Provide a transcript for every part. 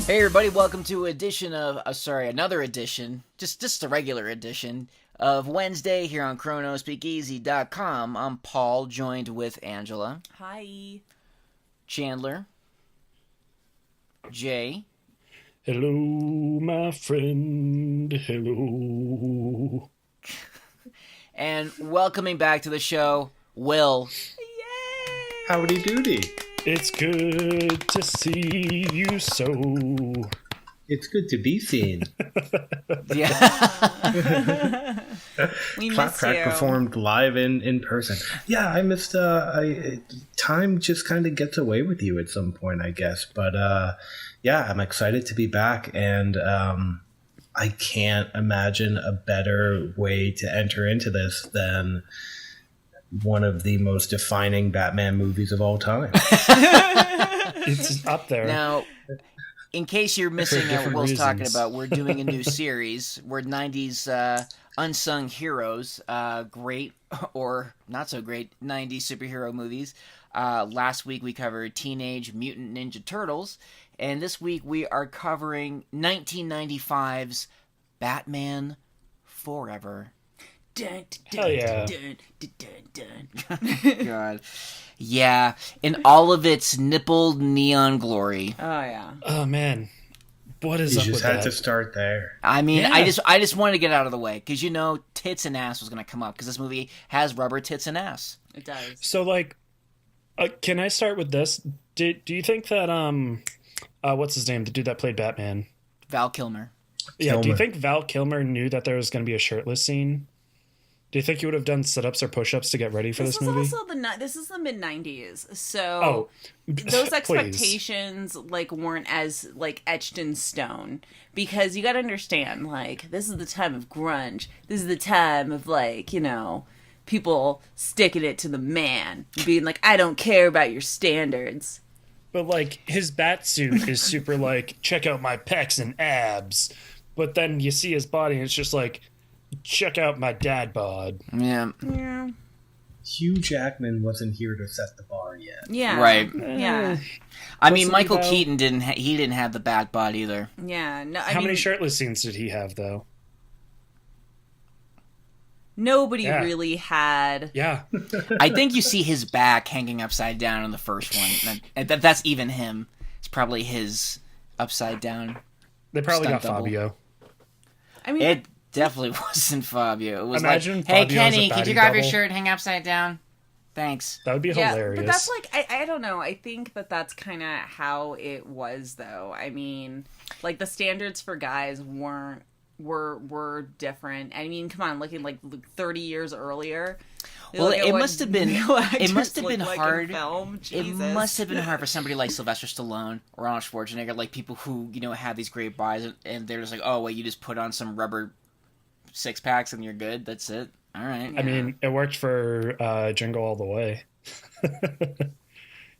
Hey everybody, welcome to another edition, just a regular edition of Wednesday here on ChronoSpeakeasy.com. I'm Paul, joined with Angela. Hi. Chandler. Jay. Hello, my friend. Hello. And welcoming back to the show, Will. Yay! Howdy doody. It's good to see you so. It's good to be seen. Yeah. We Clap miss Track you. performed live in person. Yeah, I missed. Time just kind of gets away with you at some point, I guess. But yeah, I'm excited to be back, and I can't imagine a better way to enter into this than one of the most defining Batman movies of all time. It's up there. Now, in case you're missing what different Will's talking reasons. about, we're doing a new series. We're 90s unsung heroes, great or not so great 90s superhero movies. Last week we covered Teenage Mutant Ninja Turtles, and this week we are covering 1995's Batman Forever. Dun, dun, Hell yeah. dun, dun, dun, dun. God. Yeah, in all of its nippled neon glory. Oh yeah. Oh, man. What is You up just with had that? to start there. I mean, Yeah. I just wanted to get it out of the way, because you know tits and ass was going to come up, because this movie has rubber tits and ass. It does. So, like, can I start with this? Do you think that, what's his name? The dude that played Batman. Val Kilmer. Yeah, do you Kilmer. think Val Kilmer knew that there was going to be a shirtless scene? Do you think he would have done sit-ups or push-ups to get ready for This this was movie? also this is the mid '90s, so Oh, those please. expectations weren't as etched in stone, because you got to understand, this is the time of grunge. This is the time of people sticking it to the man, being like, I don't care about your standards. But, like, his bat suit is super, check out my pecs and abs. But then you see his body and it's just like, check out my dad bod. Yeah. Yeah. Hugh Jackman wasn't here to set the bar yet. Yeah. Right. Yeah. I mean, Listen, Michael Val- Keaton didn't have the bat bod either. Yeah. No, How many shirtless scenes did he have, though? Nobody Yeah. really had. Yeah. I think you see his back hanging upside down in the first one. That's even him. It's probably his upside down. They probably Stunt got double. Fabio. I mean, It definitely wasn't Fabio. It was Imagine like, hey, Fabio as a Kenny, could baddie you grab your double. shirt and hang upside down? Thanks. That would be yeah, hilarious. but that's I don't know. I think that's kind of how it was, though. I mean, the standards for guys were different. I mean, come on, looking 30 years earlier. Well, Look at it what must have been. male It must actors have been look like in hard. film. It Jesus. must have been hard for somebody like Sylvester Stallone or Arnold Schwarzenegger, like people who have these great bodies, and they're just like, oh wait, you just put on some rubber six packs and you're good. That's it. All right. I mean, it worked for Jingle All the Way.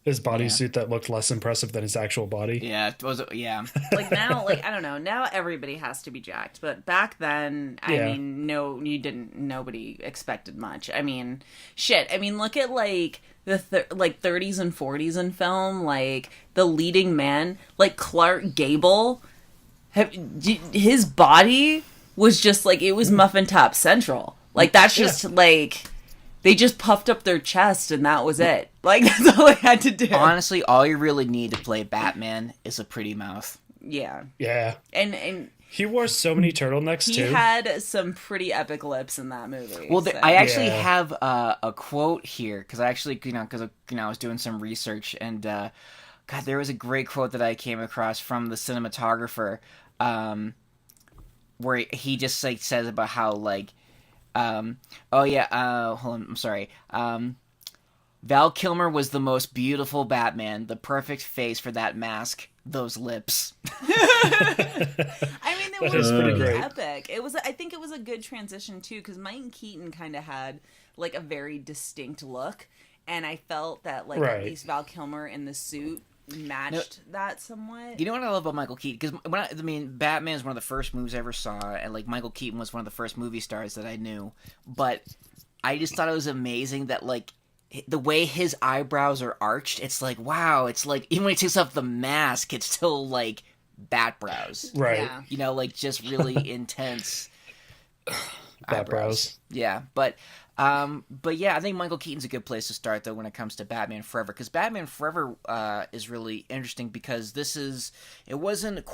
His bodysuit that looked less impressive than his actual body. Yeah. It was. Yeah. Now, I don't know. Now everybody has to be jacked, but back then, I Yeah. mean, no, you didn't. Nobody expected much. I mean, shit. I mean, look at the 30s and 40s in film. The leading man, Clark Gable, his body was just it was Muffin Top Central. That's just they just puffed up their chest and that was it. That's all they had to do. Honestly, all you really need to play Batman is a pretty mouth. Yeah, Yeah. and He wore so many turtlenecks, he too. had some pretty epic lips in that movie. Well, so. I actually Yeah. have a quote here because I actually, I was doing some research and God, there was a great quote that I came across from the cinematographer, where he just says about how hold on, I'm sorry. Val Kilmer was the most beautiful Batman, the perfect face for that mask, those lips. I mean, it That was is pretty pretty great. epic. It was. I think it was a good transition too, because Mike Keaton kind of had a very distinct look, and I felt that at Right. least Val Kilmer in the suit matched that somewhat. You know what I love about Michael Keaton? Because Batman is one of the first movies I ever saw, and Michael Keaton was one of the first movie stars that I knew. But I just thought it was amazing that the way his eyebrows are arched. It's wow. It's even when he takes off the mask, it's still bat brows. Right. Yeah. You know, like just really intense Bat eyebrows. brows. Yeah, but yeah, I think Michael Keaton's a good place to start though when it comes to Batman Forever, because Batman Forever is really interesting because it wasn't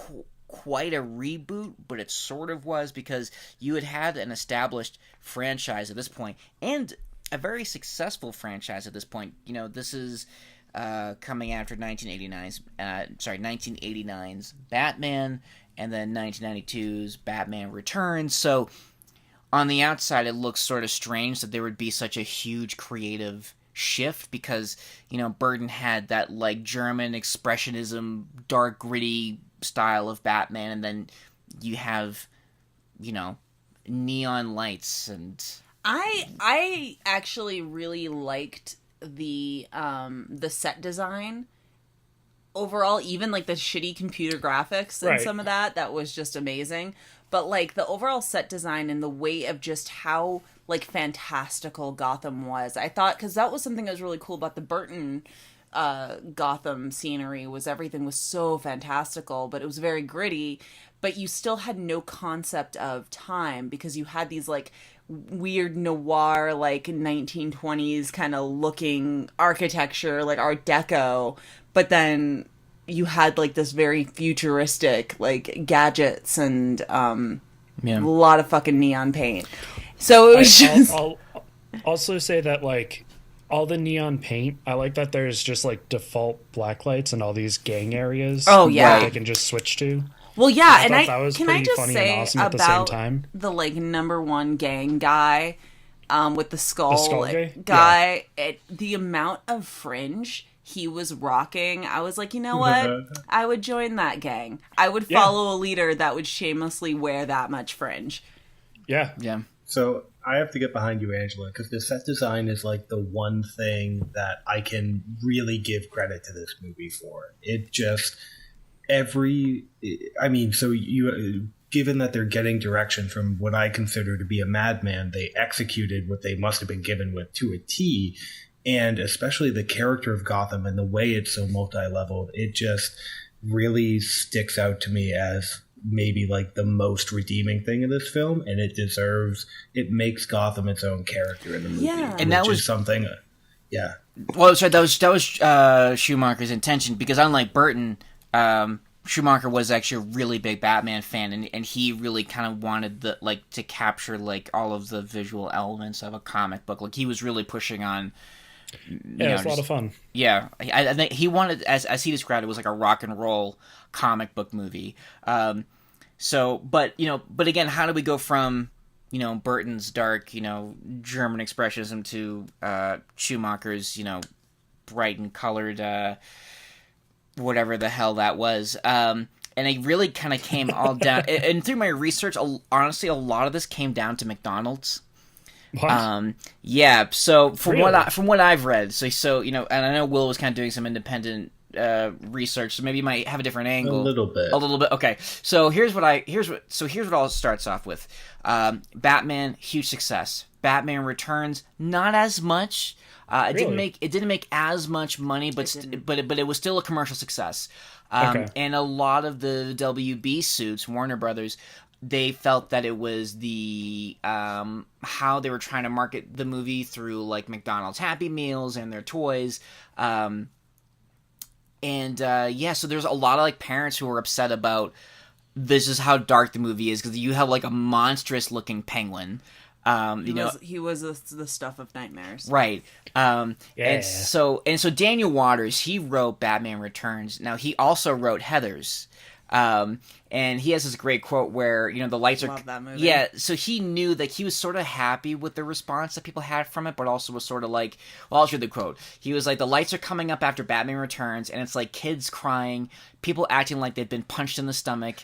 quite a reboot, but it sort of was, because you had an established franchise at this point and a very successful franchise at this point. You know, this is coming after 1989's Batman, and then 1992's Batman Returns. So on the outside, it looks sort of strange that there would be such a huge creative shift, because, you know, Burton had that like German expressionism, dark, gritty style of Batman, and then you have, you know, neon lights. And I actually really liked the set design overall, even like the shitty computer graphics and Right. some of that was just amazing. But like the overall set design and the way of just how like fantastical Gotham was, I thought, because that was something that was really cool about the Burton Gotham scenery, was everything was so fantastical, but it was very gritty, but you still had no concept of time, because you had these like weird noir, like 1920s kind of looking architecture, like Art Deco, but then you had like this very futuristic like gadgets and a lot of fucking neon paint. So it was I'll also say that like all the neon paint, I like that there's just like default black lights in all these gang areas. Oh, yeah. that they can just switch to. Well, yeah, and thought that was can I pretty just funny say and awesome at the same about time. the like number one gang guy, with the skull, skull guy, the amount of fringe he was rocking, I was like, you know what? I would join that gang. I would follow a leader that would shamelessly wear that much fringe. Yeah. So I have to get behind you, Angela, because the set design is like the one thing that I can really give credit to this movie for. It just so you, given that they're getting direction from what I consider to be a madman, they executed what they must have been given with to a T. And especially the character of Gotham and the way it's so multi-leveled, it just really sticks out to me as maybe like the most redeeming thing in this film, and it makes Gotham its own character in the movie. Yeah. And that was is something, Well, sorry, that was Schumacher's intention, because unlike Burton, Schumacher was actually a really big Batman fan, and he really kind of wanted to capture like all of the visual elements of a comic book. Like he was really pushing on. It's a lot of fun. Yeah, I think he wanted, as he described it, was like a rock and roll comic book movie. But again, how do we go from, you know, Burton's dark, you know, German expressionism to Schumacher's, you know, bright and colored, whatever the hell that was. And it really kind of came all down. And through my research, honestly, a lot of this came down to McDonald's. What? Yeah. So from Really? from what I've read, so you know, and I know Will was kind of doing some independent research, so maybe you might have a different angle. A little bit. Okay. So here's what all starts off with. Batman, huge success. Batman Returns, not as much. It didn't make as much money, but it was still a commercial success. Okay. And a lot of the WB suits, Warner Brothers, they felt that it was the how they were trying to market the movie through like McDonald's Happy Meals and their toys. So there's a lot of like parents who were upset about this is how dark the movie is, because you have like a monstrous looking penguin. He was the stuff of nightmares, right? Yeah. And so Daniel Waters, he wrote Batman Returns. Now he also wrote Heathers. And he has this great quote where, you know, the lights Love that movie. Yeah, so he knew that he was sort of happy with the response that people had from it, but also was sort of like, well, I'll show the quote. He was like, the lights are coming up after Batman Returns, and it's like kids crying, people acting like they've been punched in the stomach,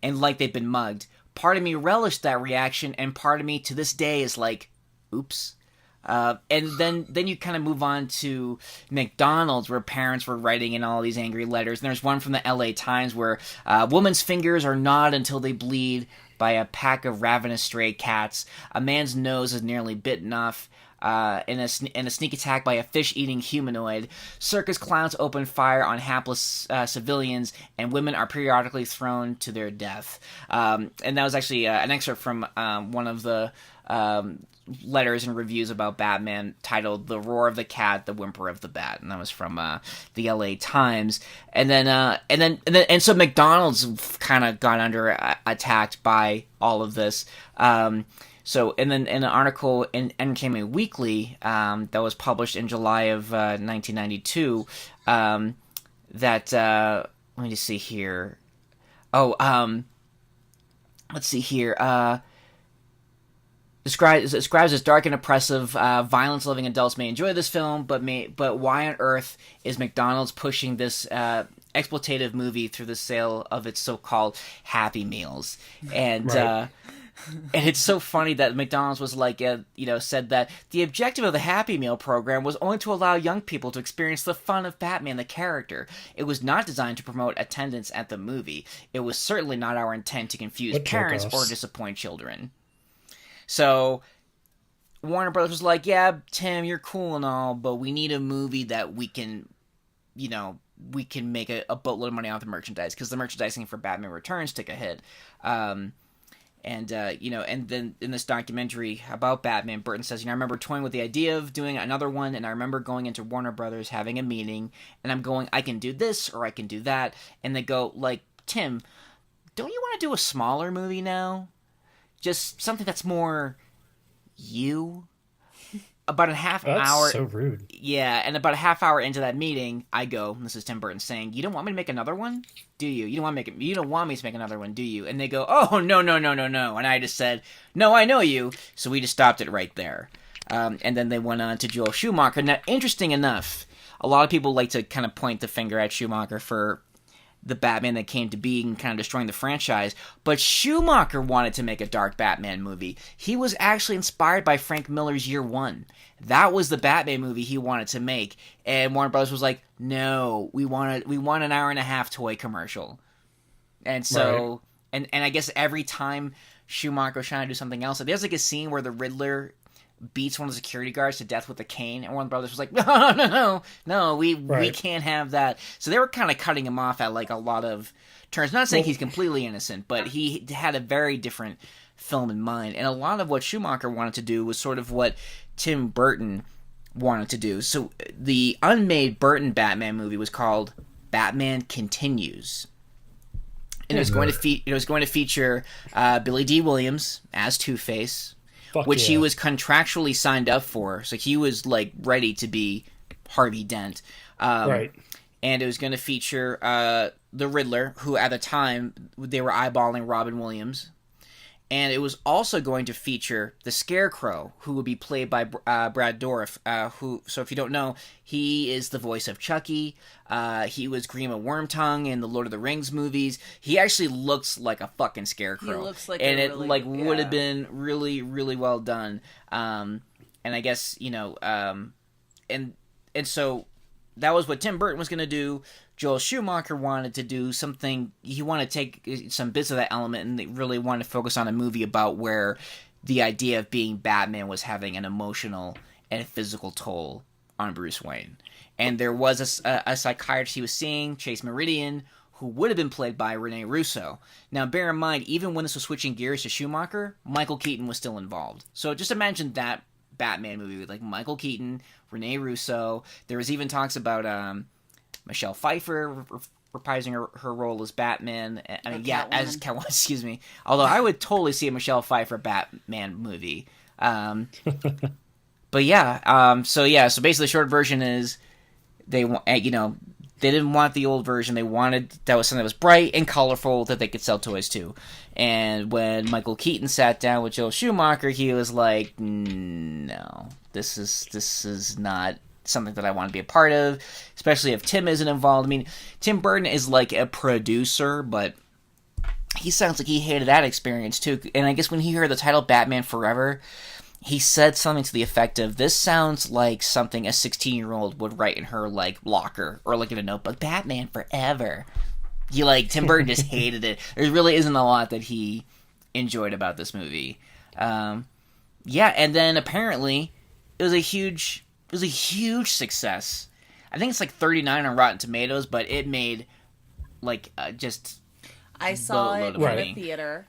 and like they've been mugged. Part of me relished that reaction, and part of me to this day is like, oops. And then you kind of move on to McDonald's, where parents were writing in all these angry letters. And there's one from the LA Times where woman's fingers are gnawed until they bleed by a pack of ravenous stray cats. A man's nose is nearly bitten off. in a sneak attack by a fish-eating humanoid. Circus clowns open fire on hapless civilians, and women are periodically thrown to their death. And that was actually an excerpt from one of the letters and reviews about Batman titled "The Roar of the Cat, the Whimper of the Bat," and that was from the L.A. Times. And so McDonald's kind of got under attacked by all of this. So, and then in an article in Entertainment Weekly that was published in July of 1992, that let me just see here. Let's see here. Describes as dark and oppressive. Violence-loving adults may enjoy this film, but why on earth is McDonald's pushing this exploitative movie through the sale of its so-called Happy Meals? And Right. and it's so funny that McDonald's was like, said that the objective of the Happy Meal program was only to allow young people to experience the fun of Batman the character. It was not designed to promote attendance at the movie. It was certainly not our intent to confuse What parents jerk-offs. or disappoint children. So Warner Brothers was like, yeah, Tim, you're cool and all, but we need a movie that we can make a boatload of money off the merchandise, because the merchandising for Batman Returns took a hit. And then in this documentary about Batman, Burton says, I remember toying with the idea of doing another one, and I remember going into Warner Brothers, having a meeting, and I'm going, I can do this, or I can do that. And they go, like, Tim, don't you want to do a smaller movie now? Just something that's more you? About a half That's hour. so rude. Yeah, and about a half hour into that meeting, I go, this is Tim Burton saying, you don't want me to make another one? Do you? You don't want me to make another one, do you? And they go, oh, no. And I just said, no, I know you. So we just stopped it right there. And then they went on to Joel Schumacher. Now, interesting enough, a lot of people like to kind of point the finger at Schumacher for the Batman that came to be and kind of destroying the franchise, but Schumacher wanted to make a dark Batman movie. He was actually inspired by Frank Miller's Year One. That was the Batman movie he wanted to make, and Warner Bros. Was like, no, we want an hour and a half toy commercial. And so, and I guess every time Schumacher was trying to do something else, there's like a scene where the Riddler beats one of the security guards to death with a cane, and Warner Brothers was like, no, we can't have that. So they were kind of cutting him off at like a lot of turns. Not saying he's completely innocent, but he had a very different film in mind, and a lot of what Schumacher wanted to do was sort of what Tim Burton wanted to do. So the unmade Burton Batman movie was called Batman Continues. And it was going to feature Billy D. Williams as Two-Face, which he was contractually signed up for. So he was like ready to be Harvey Dent. Right. And it was going to feature the Riddler, who at the time they were eyeballing Robin Williams. And it was also going to feature the Scarecrow, who would be played by Brad Dourif, who, so if you don't know, he is the voice of Chucky. He was Grima Wormtongue in the Lord of the Rings movies. He actually looks like a fucking Scarecrow. He looks like and a it really, like would have yeah. been really, really well done. And I guess, and so that was what Tim Burton was going to do. Joel Schumacher wanted to do something. He wanted to take some bits of that element, and they really wanted to focus on a movie about where the idea of being Batman was having an emotional and physical toll on Bruce Wayne. And there was a psychiatrist he was seeing, Chase Meridian, who would have been played by Rene Russo. Now, bear in mind, even when this was switching gears to Schumacher, Michael Keaton was still involved. So just imagine that Batman movie with like Michael Keaton, Rene Russo. There was even talks about Michelle Pfeiffer reprising her role as Batman. I mean, as Catwoman. Excuse me. Although I would totally see a Michelle Pfeiffer Batman movie. But yeah. So basically, the short version is they didn't want the old version. They wanted that was something that was bright and colorful that they could sell toys to. And when Michael Keaton sat down with Joel Schumacher, he was like, "No, this is not something that I want to be a part of, especially if Tim isn't involved." I mean, Tim Burton is like a producer, but he sounds like he hated that experience too. And I guess when he heard the title Batman Forever, he said something to the effect of, "This sounds like something a 16-year-old would write in her like locker or like in a notebook. Batman Forever." Tim Burton just hated it. There really isn't a lot that he enjoyed about this movie. And then apparently huge success. I think it's like 39 on Rotten Tomatoes, but it made like just I saw it boatload of in money. a theater,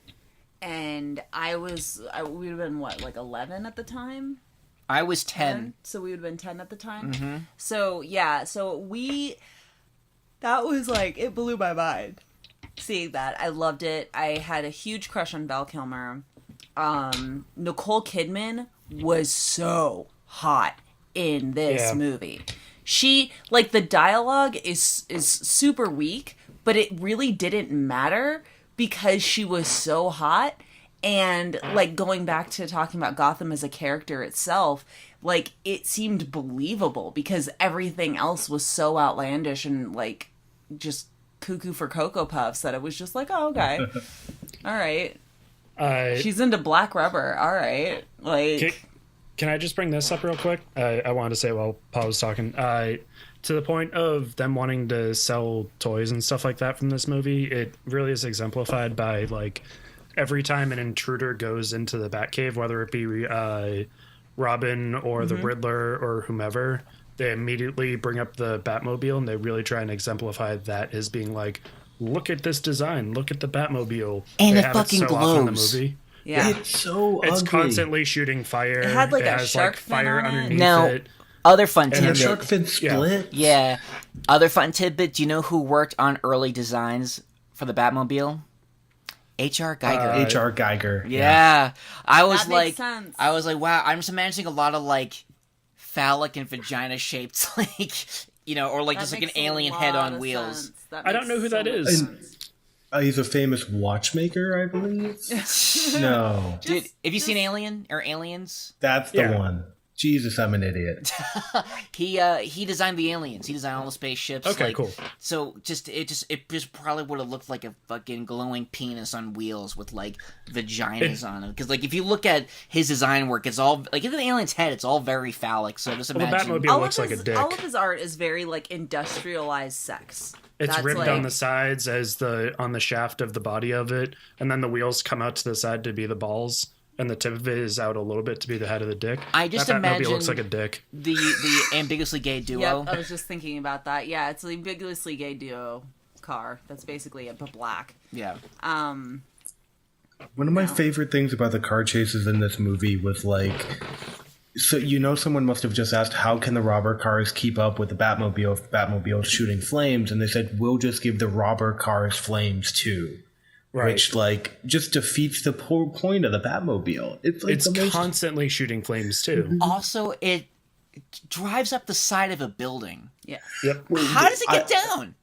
and we would have been what, like 11 at the time. I was 10. So we would have been 10 at the time. Mm-hmm. So yeah, that was like, it blew my mind. Seeing that, I loved it. I had a huge crush on Val Kilmer. Nicole Kidman was so hot in this movie. She, like, the dialogue is super weak, but it really didn't matter because she was so hot. And, like, going back to talking about Gotham as a character itself, like, it seemed believable because everything else was so outlandish and, like, just cuckoo for Cocoa Puffs that it was just like, oh, okay. All right. She's into black rubber. All right. Like, can I just bring this up real quick? I wanted to say while Paul was talking, to the point of them wanting to sell toys and stuff like that from this movie, it really is exemplified by, like, every time an intruder goes into the Batcave, whether it be Robin or the Riddler or whomever, they immediately bring up the Batmobile and they really try and exemplify that as being like, look at this design, look at the Batmobile. And they it have fucking so often in the glows. movie. yeah. It's so It's ugly. constantly shooting fire. It had, like, a has shark fin fire on it. underneath Now, it. other fun And then The tidbit. shark fin split. Yeah. Other fun tidbit. Do you know who worked on early designs for the Batmobile? H.R. Geiger. H.R. Geiger. Yeah. I was That makes like, sense. wow, I'm just imagining a lot of like phallic and vagina shaped, like, you know, or like That just like an makes a alien head lot on of wheels. sense. That I don't makes know who so that much is. sense. He's a famous watchmaker, I believe. No, Dude, have you seen Alien or Aliens? that's the Yeah. one. Jesus, I'm an idiot. He designed the aliens. He designed all the spaceships. Okay, like, cool. So it just probably would have looked like a fucking glowing penis on wheels with like vaginas on it. Because like if you look at his design work, it's all like in the alien's head, it's all very phallic. So just Well, the imagine. Batmobile looks like a dick. All of his art is very, like, industrialized sex. It's That's ribbed like, on the sides as on the shaft of the body of it, and then the wheels come out to the side to be the balls, and the tip of it is out a little bit to be the head of the dick. I just that Batmobile imagine looks like a dick. the ambiguously gay duo. Yep, I was just thinking about that. Yeah, it's an ambiguously gay duo car. That's basically it, but black. Yeah. One of my favorite things about the car chases in this movie was like, so someone must have just asked, how can the robber cars keep up with the Batmobile if the Batmobile's shooting flames? And they said, we'll just give the robber cars flames too. Right. Which, like, just defeats the whole point of the Batmobile. It's like It's the most... constantly shooting flames too. Also, it drives up the side of a building. Yeah. Yep. How does it get down?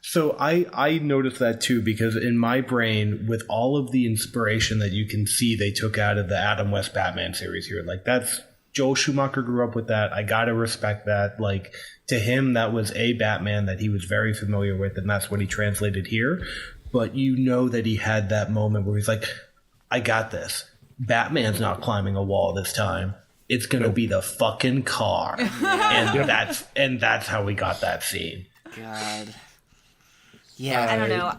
So I noticed that too, because in my brain, with all of the inspiration that you can see they took out of the Adam West Batman series here, like that's Joel Schumacher grew up with that. I gotta respect that. Like, to him, that was a Batman that he was very familiar with, and that's what he translated here. But you know that he had that moment where he's like, I got this. Batman's not climbing a wall this time. It's gonna be the fucking car. And that's how we got that scene. God. Yeah. I don't know.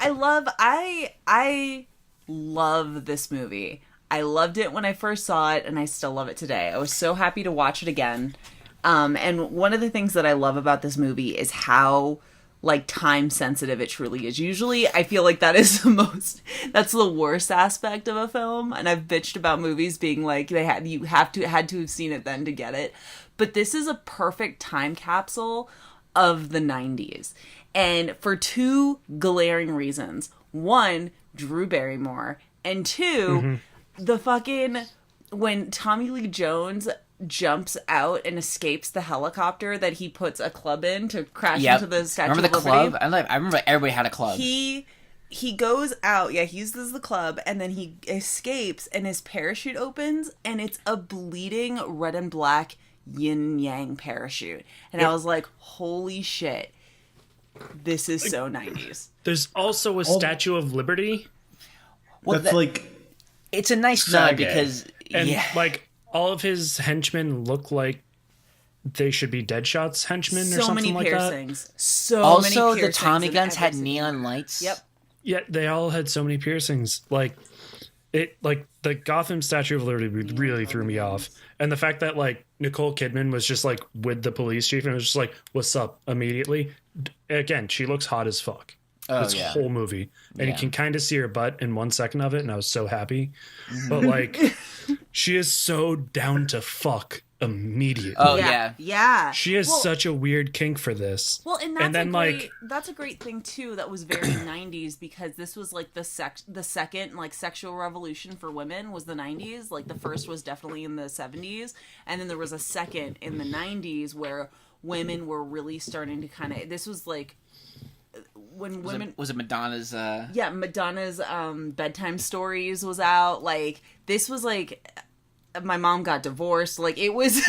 I love this movie. I loved it when I first saw it, and I still love it today. I was so happy to watch it again. And one of the things that I love about this movie is how, like, time sensitive it truly is. Usually I feel like that is that's the worst aspect of a film. And I've bitched about movies being like, had to have seen it then to get it. But this is a perfect time capsule of the 90s. And for two glaring reasons. One, Drew Barrymore. And two, the fucking, when Tommy Lee Jones jumps out and escapes the helicopter that he puts a club in to crash into the Statue Remember the of Liberty. club? I remember everybody had a club. He goes out, he uses the club, and then he escapes, and his parachute opens, and it's a bleeding red and black yin-yang parachute. And I was like, holy shit, this is so 90s. There's also a Statue of Liberty, Well, That's like... it's a nice nod Sage. because and like all of his henchmen look like they should be Deadshot's henchmen or So something many like that. piercings. So many also piercings. the Tommy in guns every had single neon one. lights. Yep. Yeah, they all had so many piercings. Like the Gotham Statue of Liberty really threw me off, and the fact that like Nicole Kidman was just like with the police chief and it was just like, "What's up?" immediately. Again, she looks hot as fuck. Oh, This yeah. whole movie, and you Yeah. can kind of see her butt in 1 second of it, and I was so happy. But like, she is so down to fuck immediately. Oh, yeah. Yeah. She has Well- such a weird kink for this. Well, and that's And then, a great, like- that's a great thing too. That was very '90s because this was like the second like sexual revolution for women was the '90s. Like the first was definitely in the '70s, and then there was a second in the '90s where women were really starting to kind of. This was like when women. Was it Madonna's? Yeah, Madonna's bedtime stories was out. Like this was like my mom got divorced. Like it was.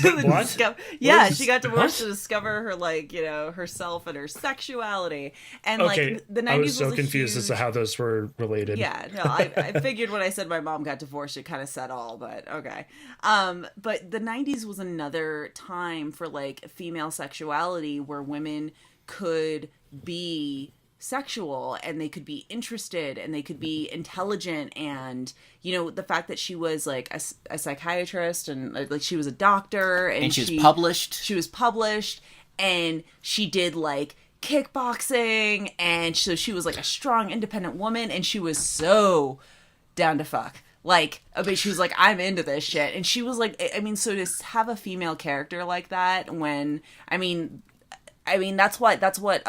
What? Yeah, What is- she got divorced what? to discover her like herself and her sexuality. And Okay, like the '90s I was so a confused as to huge- how those were related. Yeah, no, I figured when I said my mom got divorced, it kind of said all, but okay. But the '90s was another time for like female sexuality where women could be sexual and they could be interested and they could be intelligent, and the fact that she was like a psychiatrist and like she was a doctor and she was published. she was published and she did like kickboxing, and so she was like a strong independent woman, and she was so down to fuck. Like, but she was like, I'm into this shit. And she was like, I mean, so to have a female character like that when, I mean, that's what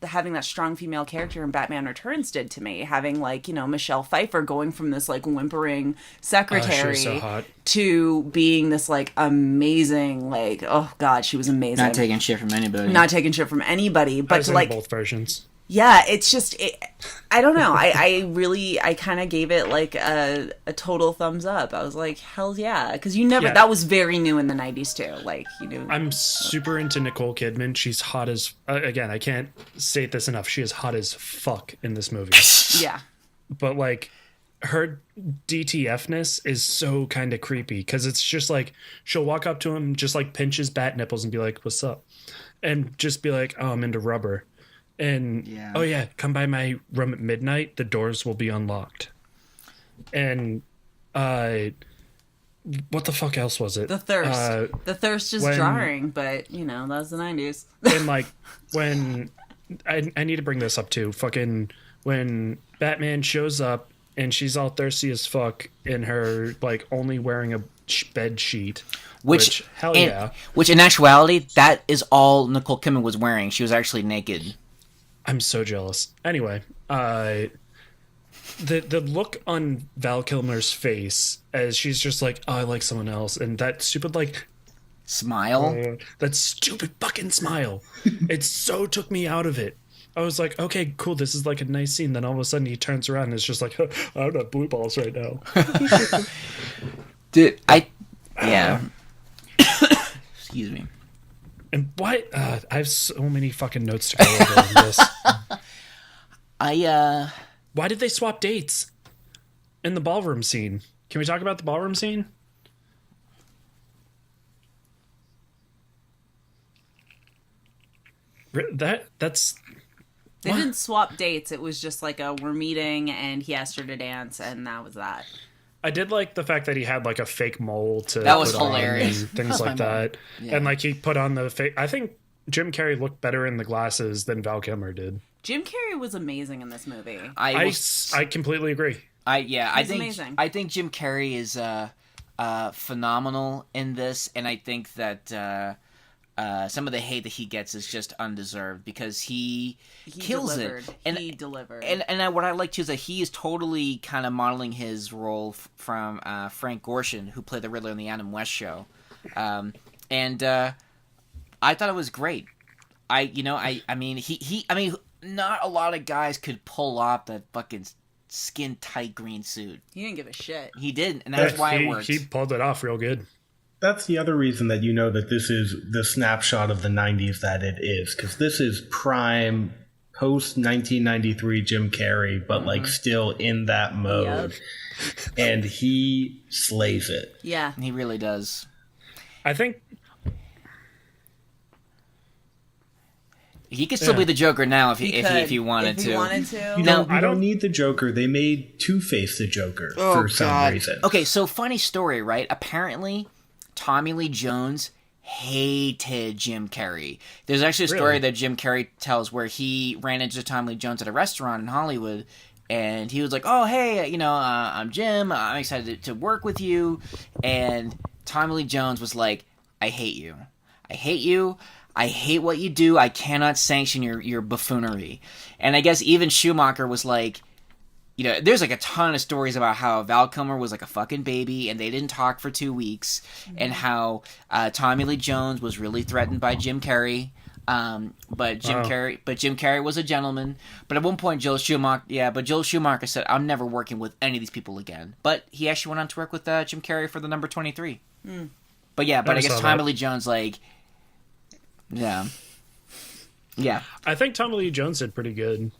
having that strong female character in Batman Returns did to me. Having like, Michelle Pfeiffer going from this like whimpering secretary she was so hot. to being this like amazing, like, oh God, she was amazing. Not taking shit from anybody. Not taking shit from anybody, I but was to in like, both versions. yeah, it's just, I don't know. I kind of gave it like a total thumbs up. I was like, hell yeah. Because Yeah. that was very new in the 90s too. Like, I'm super into Nicole Kidman. She's hot as again. I can't state this enough. She is hot as fuck in this movie. yeah. But like, her DTFness is so kind of creepy because it's just like she'll walk up to him, just like pinch his bat nipples and be like, "What's up?" and just be like, "Oh, I'm into rubber." And Yeah. oh yeah, come by my room at midnight. The doors will be unlocked. And what the fuck else was it? The thirst. The thirst is when- jarring, but, that was the 90s. And like when I need to bring this up too. Fucking when Batman shows up and she's all thirsty as fuck in her like only wearing a bed sheet. Which hell yeah. Which in actuality, that is all Nicole Kidman was wearing. She was actually naked. I'm so jealous. Anyway, the look on Val Kilmer's face as she's just like, "Oh, I like someone else," and that stupid like Smile. that stupid fucking smile. It so took me out of it. I was like, okay, cool, this is like a nice scene. Then all of a sudden he turns around and it's just like, I don't have blue balls right now. Dude, yeah. Excuse me. And why? I have so many fucking notes to go over on this. Why did they swap dates in the ballroom scene? Can we talk about the ballroom scene? That's They didn't swap dates. It was just like we're meeting and he asked her to dance and that was that. I did like the fact that he had like a fake mole to That was put on hilarious. and things like that. Yeah. And like he put on the fake. I think Jim Carrey looked better in the glasses than Val Kilmer did. Jim Carrey was amazing in this movie. I completely agree. He's amazing. I think Jim Carrey is phenomenal in this, and I think that some of the hate that he gets is just undeserved because he kills delivered. it. He delivered. And what I like too is that he is totally kind of modeling his role from Frank Gorshin, who played the Riddler in the Adam West show, and I thought it was great. I mean, not a lot of guys could pull off that fucking skin tight green suit. he didn't give a shit. He did, and that's why it worked. He pulled it off real good. That's the other reason that you know that this is the snapshot of the 90s that it is, because this is prime post 1993 Jim Carrey, but like still in that mode. Yep. And he slays it. Yeah. He really does. I think He could still be the Joker now if he wanted if to. he wanted to. You No, don't need the Joker. They made Two-Face the Joker for some reason. Okay, so funny story, right? Apparently, Tommy Lee Jones hated Jim Carrey. There's actually a story that Jim Carrey tells where he ran into Tommy Lee Jones at a restaurant in Hollywood, and he was like, "Oh, hey, I'm Jim. I'm excited to work with you." And Tommy Lee Jones was like, "I hate you. I hate you. I hate what you do. I cannot sanction your buffoonery." And I guess even Schumacher was like, there's like a ton of stories about how Val Kilmer was like a fucking baby and they didn't talk for 2 weeks, and how Tommy Lee Jones was really threatened by Jim Carrey. But Jim Carrey was a gentleman. But at one point, Joel Schumacher said, "I'm never working with any of these people again." But he actually went on to work with Jim Carrey for the number 23. But I guess Tommy Lee Jones, like, yeah. I think Tommy Lee Jones did pretty good,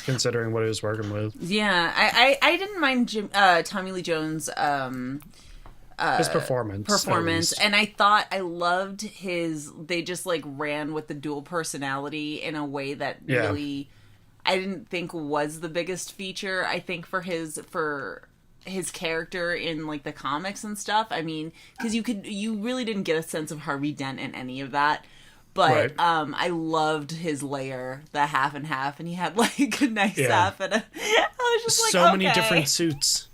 considering what he was working with. Yeah, I didn't mind Tommy Lee Jones' his performance, and I loved they just like ran with the dual personality in a way that really I didn't think was the biggest feature. I think for his character in like the comics and stuff. I mean, because you really didn't get a sense of Harvey Dent in any of that. But I loved his layer, the half and half, and he had like a nice half and I was just like, so many different suits.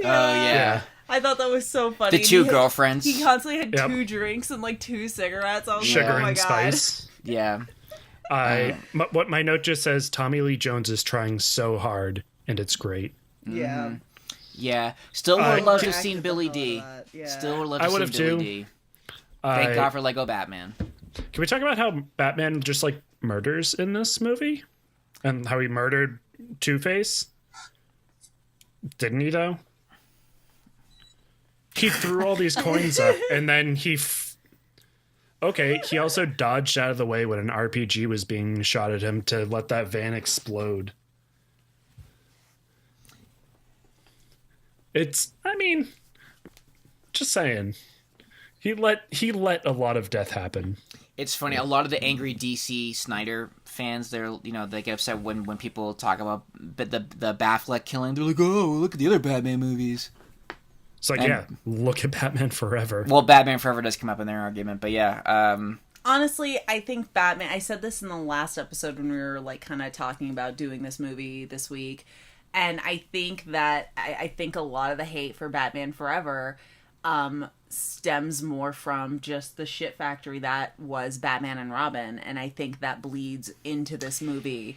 Yeah. I thought that was so funny. The two girlfriends. He constantly had 2 drinks and like 2 cigarettes. I was Sugar like, oh my and God. spice. Yeah. What my note just says, Tommy Lee Jones is trying so hard, and it's great. Yeah. Yeah. Still would have loved to have seen Billy D. Still would have loved to have seen Billy D. Thank God for Lego Batman. Can we talk about how Batman just like murders in this movie? And how he murdered Two-Face? Didn't he though? He threw all these coins up and then he also dodged out of the way when an RPG was being shot at him to let that van explode. Just saying. He let a lot of death happen. It's funny. A lot of the angry DC Snyder fans, they get upset when people talk about the Batfleck killing. They're like, "Oh, look at the other Batman movies." It's like, look at Batman Forever. Well, Batman Forever does come up in their argument, but yeah. Honestly, I think Batman. I said this in the last episode when we were like kind of talking about doing this movie this week, and I think that I think a lot of the hate for Batman Forever stems more from just the shit factory that was Batman and Robin, and I think that bleeds into this movie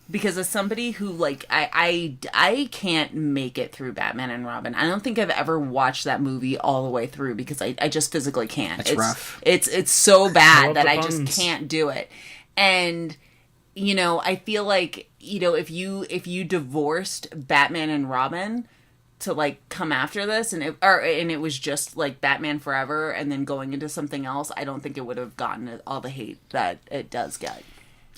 because as somebody who like I can't make it through Batman and Robin. I don't think I've ever watched that movie all the way through because I just physically can't. It's rough. It's so bad that I just can't do it. And I feel like if you divorced Batman and Robin to like come after this and it was just like Batman Forever and then going into something else, I don't think it would have gotten all the hate that it does get.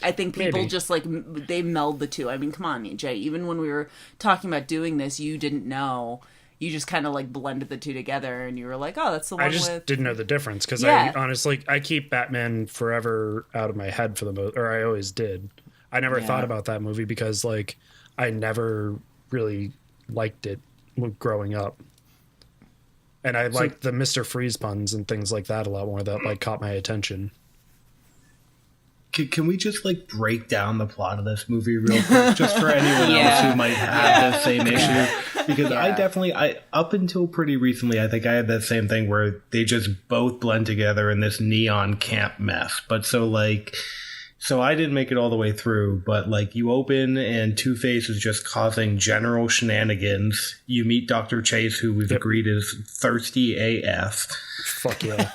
I think people just like they meld the two. I mean, come on, Jay. Even when we were talking about doing this, you didn't know. You just kind of like blended the two together, and you were like, "Oh, that's the one." I just didn't know the difference because I honestly keep Batman Forever out of my head for the most, or I always did. I never thought about that movie because like I never really liked it growing up, and I liked the Mr. Freeze puns and things like that a lot more. That like caught my attention. Can we just like break down the plot of this movie real quick, just for anyone else who might have the same issue? Because I up until pretty recently, I think I had that same thing where they just both blend together in this neon camp mess. But so I didn't make it all the way through, but like you open and Two-Face is just causing general shenanigans. You meet Dr. Chase, who we've agreed is thirsty AF. Fuck yeah.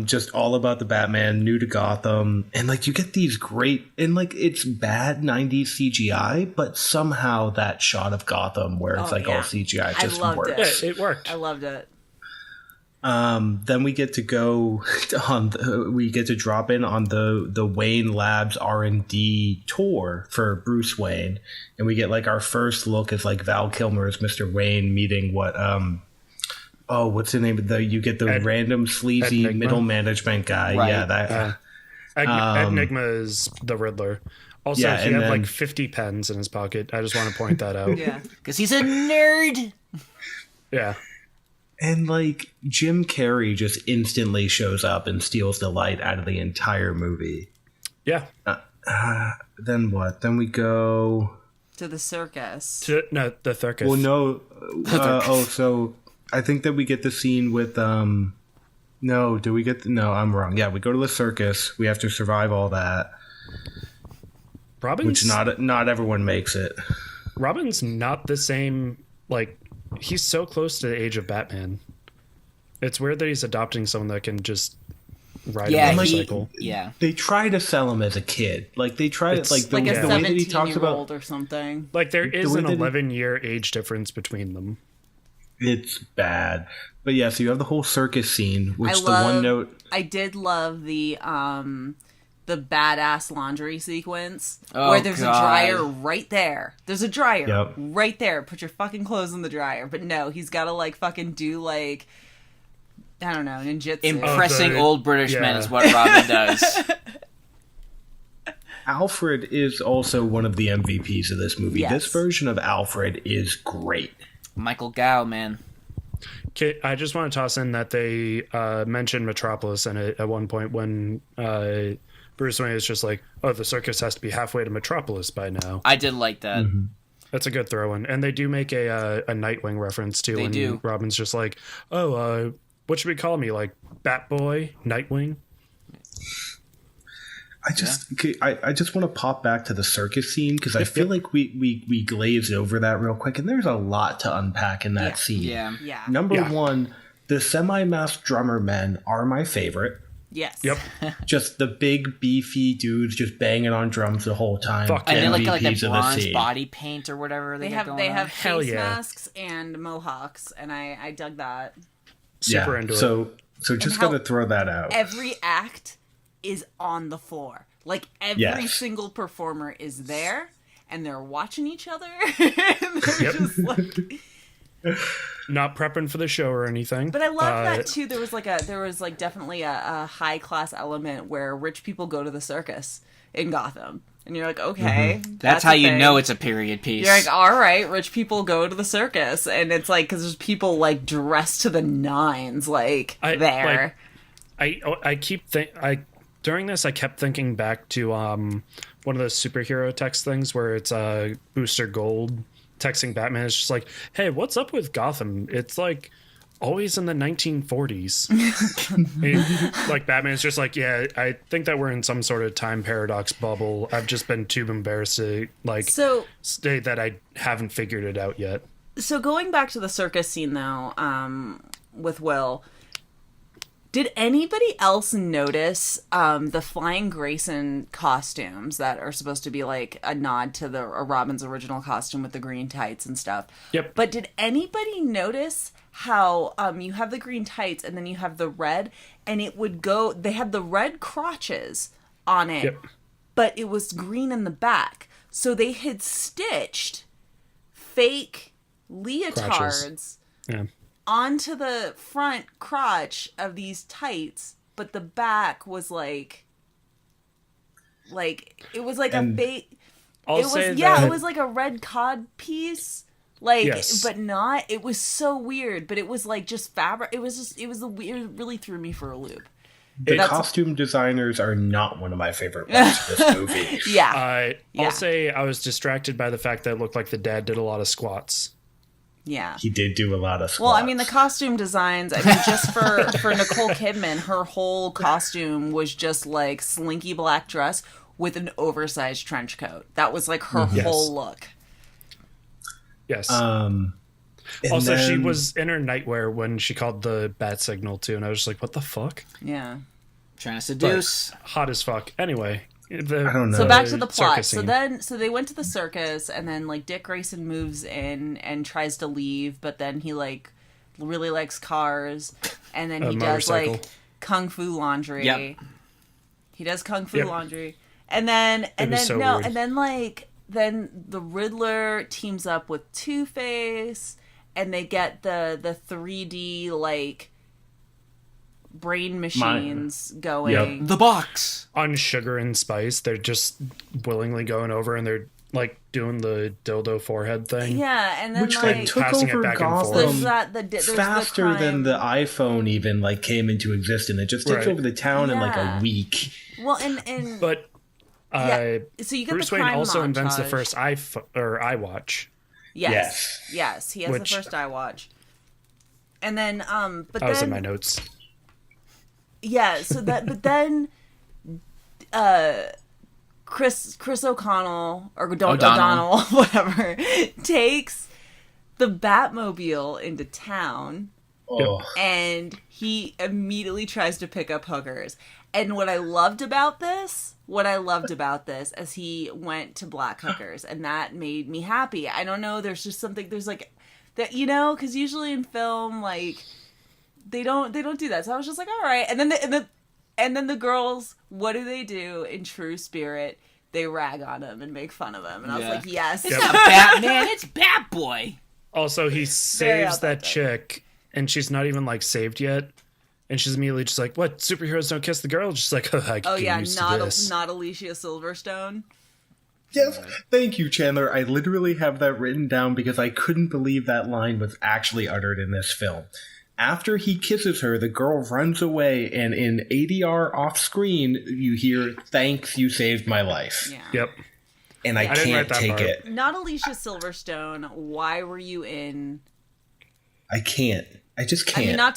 Just all about the Batman, new to Gotham. And like you get these great, and like it's bad 90s CGI, but somehow that shot of Gotham where it's all CGI just works. Yeah, it worked. I loved it. Then we get to go we get to drop in on the Wayne Labs R&D tour for Bruce Wayne, and we get like our first look as like Val Kilmer as Mr. Wayne meeting what's the name of you get the random sleazy middle management guy. Right. Yeah, that Enigma is the Riddler. Also, he had like 50 pens in his pocket. I just want to point that out. Yeah, because he's a nerd. Yeah. And like Jim Carrey just instantly shows up and steals the light out of the entire movie. Yeah. Then what? Then we go To the circus. No, the circus. Well, no. So I think that we get the scene with No, do we get? No, I'm wrong. Yeah, we go to the circus. We have to survive all that. Robin's which not everyone makes it. Robin's not the same. Like, he's so close to the age of Batman. It's weird that he's adopting someone that can just ride a motorcycle. They try to sell him as a kid. Like they try to like a way that he talks about or something. Like there is an 11-year age difference between them. It's bad. But yeah, so you have the whole circus scene, which one note I did love the badass laundry sequence Oh, where there's God. a dryer right there. There's a dryer Yep. right there. Put your fucking clothes in the dryer. But no, he's got to like fucking do like I don't know, ninjutsu. Impressing old British men is what Robin does. Alfred is also one of the MVPs of this movie. Yes. This version of Alfred is great. Michael Gow, man. Okay, I just want to toss in that they mentioned Metropolis in it at one point when Bruce Wayne is just like, "Oh, the circus has to be halfway to Metropolis by now." I did like that. Mm-hmm. That's a good throw-in, and they do make a Nightwing reference too. They when do. Robin's just like, "Oh, what should we call me? Like Batboy, Nightwing?" I just want to pop back to the circus scene because I feel like we glazed over that real quick, and there's a lot to unpack in that scene. Yeah. Number one, the semi-masked drummer men are my favorite. Yes. Yep. Just the big beefy dudes just banging on drums the whole time. Fuck And then like MVPs the of the bronze scene. body paint or whatever they got going on. Hell face yeah. masks and mohawks, and I dug that. Super into it. So just how- gotta throw that out. Every act is on the floor. Like every Yes. single performer is there, and they're watching each other. And they're just like. Not prepping for the show or anything. But I love that too. There was definitely a high class element where rich people go to the circus in Gotham, and you're like, okay, That's how a you thing. know it's a period piece. You're like, all right, rich people go to the circus, and it's like because there's people like dressed to the nines, like there. During this I kept thinking back to one of those superhero text things where it's Booster Gold texting Batman. It's just like, hey, what's up with Gotham? It's like always in the 1940s. And, like Batman's just like, yeah, I think that we're in some sort of time paradox bubble. I've just been too embarrassed to say that I haven't figured it out yet. So going back to the circus scene though, with Will, did anybody else notice the Flying Grayson costumes that are supposed to be like a nod to the Robin's original costume with the green tights and stuff? Yep. But did anybody notice how you have the green tights and then you have the red, and it would go? They had the red crotches on it, Yep. but it was green in the back. So they had stitched fake leotards Crotches. Yeah. onto the front crotch of these tights, but the back was like it was like a fake. It was like a red cod piece, like, Yes. but not. It was so weird, but it was like just fabric. It really threw me for a loop. The costume designers are not one of my favorite parts of this movie. Yeah, I'll say I was distracted by the fact that it looked like the dad did a lot of squats. yeah. He did do a lot of squats. Well, I mean, the costume designs, I mean, just for Nicole Kidman, her whole costume was just like slinky black dress with an oversized trench coat. That was like her whole look. Yes. And Also, she then- was in her nightwear when she called the bat signal too, and I was just like, "What the fuck?" Yeah. Trying to seduce. Hot as fuck. Anyway, I don't know. So back to the plot. circus scene. So they went to the circus, and then like Dick Grayson moves in and tries to leave, but then he like really likes cars, and then he does motorcycle. like kung fu laundry. Yep. He does kung fu Yep. laundry, and then was so no, weird. and then the Riddler teams up with Two-Face, and they get the 3D like brain machines going. The box. on Sugar and Spice, they're just willingly going over and they're like doing the dildo forehead thing. Yeah, and then Which like took passing it over back and forth. there's Gotham that there's faster the than crime. the iPhone even like came into existence. It just takes Right. over the town in like Yeah. a week. Well, and But yeah, so you get Bruce the Wayne crime also montage. invents the first iWatch. Yes, he has Which- the first iWatch. And then but That was in my then notes. yeah, so that but then Chris O'Connell or O'Donnell whatever takes the Batmobile into town. Oh, And he immediately tries to pick up hookers. And what I loved about this is he went to black hookers, and that made me happy. I don't know, there's just something, there's like that, you know, because usually in film, like they don't do that. So I was just like, all right. And then the girls, what do in true spirit? They rag on him and make fun of him, and I was Yeah. like, yes, It's not Batman, it's Batboy. Also, he saves that authentic. chick, and she's not even like saved yet, and she's immediately just like, "What? Superheroes don't kiss the girl?" Just like, "Oh, I oh get yeah, used to this." not Alicia Silverstone. yes. Thank you, Chandler. I literally have that written down because I couldn't believe that line was actually uttered in this film. After he kisses her, the girl runs away, and in ADR off screen, you hear, "Thanks, you saved my life." Yeah. Yep. And I didn't write can't that take part. it. Not Alicia Silverstone. Why were you in? I can't. I just can't. I mean, not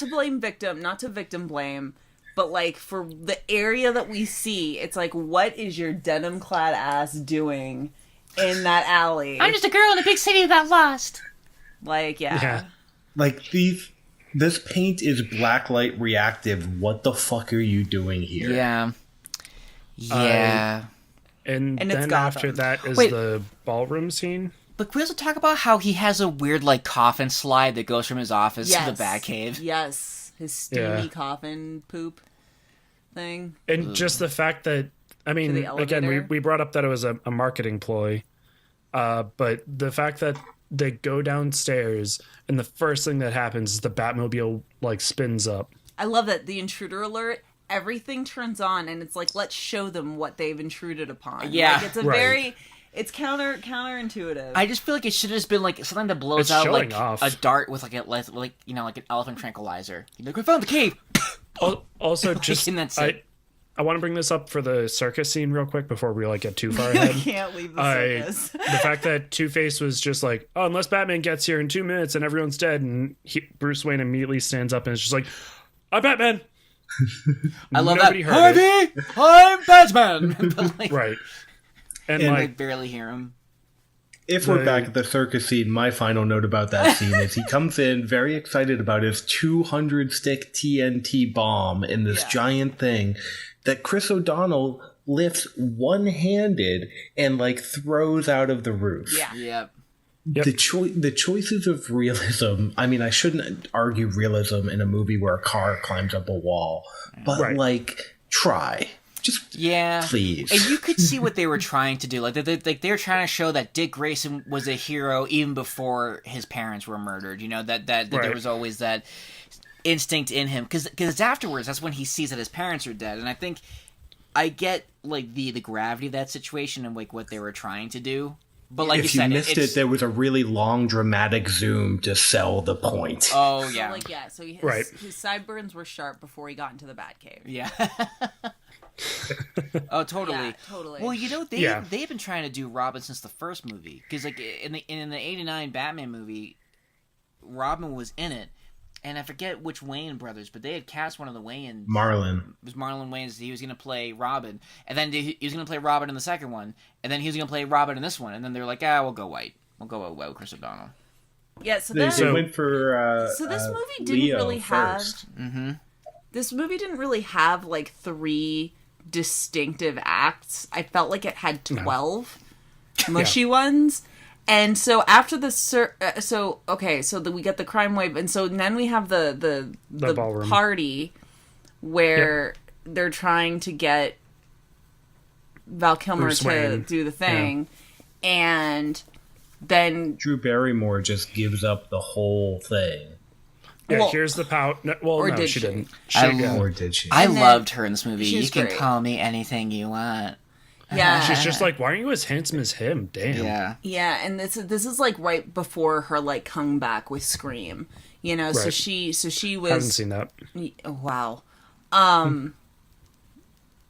to victim blame, but like for the area that we see, it's like, what is your denim clad ass doing in that alley? I'm just a girl in a big city that got lost. like, Yeah. Like, this paint is blacklight reactive. What the fuck are you doing here? Yeah. Yeah. And And it's then Gotham. after that is Wait. the ballroom scene. But can we also talk about how he has a weird, like, coffin slide that goes from his office to the Batcave? Yes, his steamy Yeah. coffin poop thing. And just the fact that, I mean, the again, elevator. we brought up that it was a marketing ploy, but the fact that they go downstairs and the first thing that happens is the Batmobile like spins up. I love that the intruder alert. Everything turns on, and it's like, let's show them what they've intruded upon. Yeah. like, it's a Right. it's counterintuitive. I just feel like it should have just been, like, something that blows It's out, showing like, off. a dart with, like, you know, like an elephant tranquilizer. You're like, we found the cave! Also, just and that's it. I want to bring this up for the circus scene real quick before we like get too far ahead. can't leave the I- circus. The fact that Two-Face was just like, oh, unless Batman gets here in 2 minutes and everyone's dead, and Bruce Wayne immediately stands up and is just like, I'm Batman. I love Nobody that. heard it. Harvey! I'm Batman! But, like, Right. And And, I like, barely hear him. If we're The- back at the circus scene, my final note about that scene is he comes in very excited about his 200 stick TNT bomb in this Yeah. giant thing that Chris O'Donnell lifts one-handed and like throws out of the roof. Yeah. Yep. Yep. The choices of realism. I mean, I shouldn't argue realism in a movie where a car climbs up a wall, but Right. like try. Just Yeah. please. And you could see what they were trying to do. Like they were trying to show that Dick Grayson was a hero even before his parents were murdered. You know, that there Right. was always that instinct in him. Because afterwards, that's when he sees that his parents are dead. And I think I get, like, the gravity of that situation and, like, what they were trying to do. But like if you you said, missed it's, it, there was a really long dramatic zoom to sell the point. Oh, yeah. So Right. his sideburns were sharp before he got into the Batcave. Yeah. Oh, totally. Yeah, totally. Well, you know, Yeah. they've been trying to do Robin since the first movie. Because, like, in the '89 Batman movie, Robin was in it. And I forget which Wayne brothers, but they had cast one of the Wayans. Marlon. It was Marlon Wayans. He was going to play Robin. And then he was going to play Robin in the second one. And then he was going to play Robin in this one. And then they're like, we'll go white. We'll go white with Chris O'Donnell. Yeah, so They, then they went for so this movie didn't Leo really first. have this movie didn't really have like 3 distinctive acts. I felt like it had 12 mushy ones. And so after the we get the crime wave, and so then we have the ballroom party where they're trying to get Val Kilmer Bruce to Wayne. do the thing, and then Drew Barrymore just gives up the whole thing. Yeah, Well- here's the pout. No, well, Or no, did she she? didn't. I She, love- Or did she? I And then- loved her in this movie. she You was can great. call me anything you want. Yeah. She's just like, why aren't you as handsome as him? Damn. Yeah. Yeah, and this is like right before her like comeback with Scream. You know, so Right. she was Haven't seen that. wow.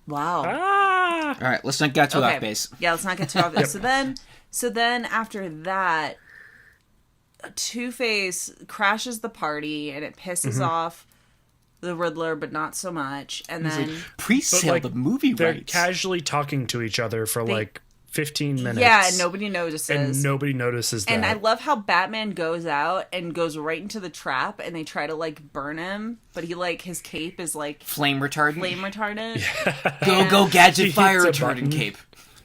Wow. Ah! All right, let's not get too off base. Yeah, let's not get too off base. So then after that, Two-Face crashes the party and it pisses off the Riddler, but not so much. And then Pre-sale like, the movie They're rights. casually talking to each other for like 15 minutes. yeah, and nobody notices. And nobody notices that. And I love how Batman goes out and goes right into the trap, and they try to like burn him, but he like his cape is like Flame retardant. flame retardant. Go gadget He fire hits a retardant button. cape.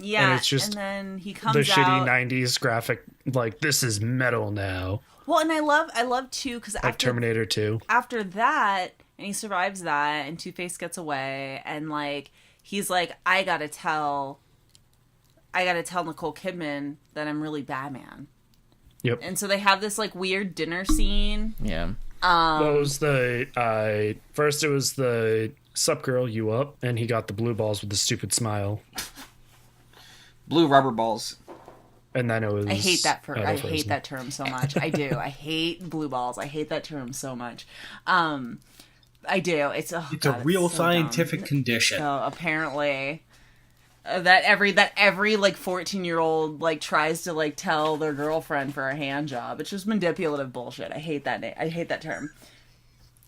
Yeah, And it's just and then he comes the out. shitty 90s graphic, like, this is metal now. Well, and I love too because Like Terminator 2. after that, and he survives that, and Two-Face gets away, and like he's like, I gotta tell Nicole Kidman that I'm really Batman. Yep. And so they have this like weird dinner scene. Yeah. What was the, first it was the sup girl, you up, and he got the blue balls with the stupid smile. Blue rubber balls. And then it was... I hate that I Frozen. hate that term so much. I do. I hate blue balls. I hate that term so much. I do. It's It's God, a real so scientific dumb. condition. So apparently, that every like 14-year-old like tries to like tell their girlfriend for a hand job. It's just manipulative bullshit. I hate that name. I hate that term.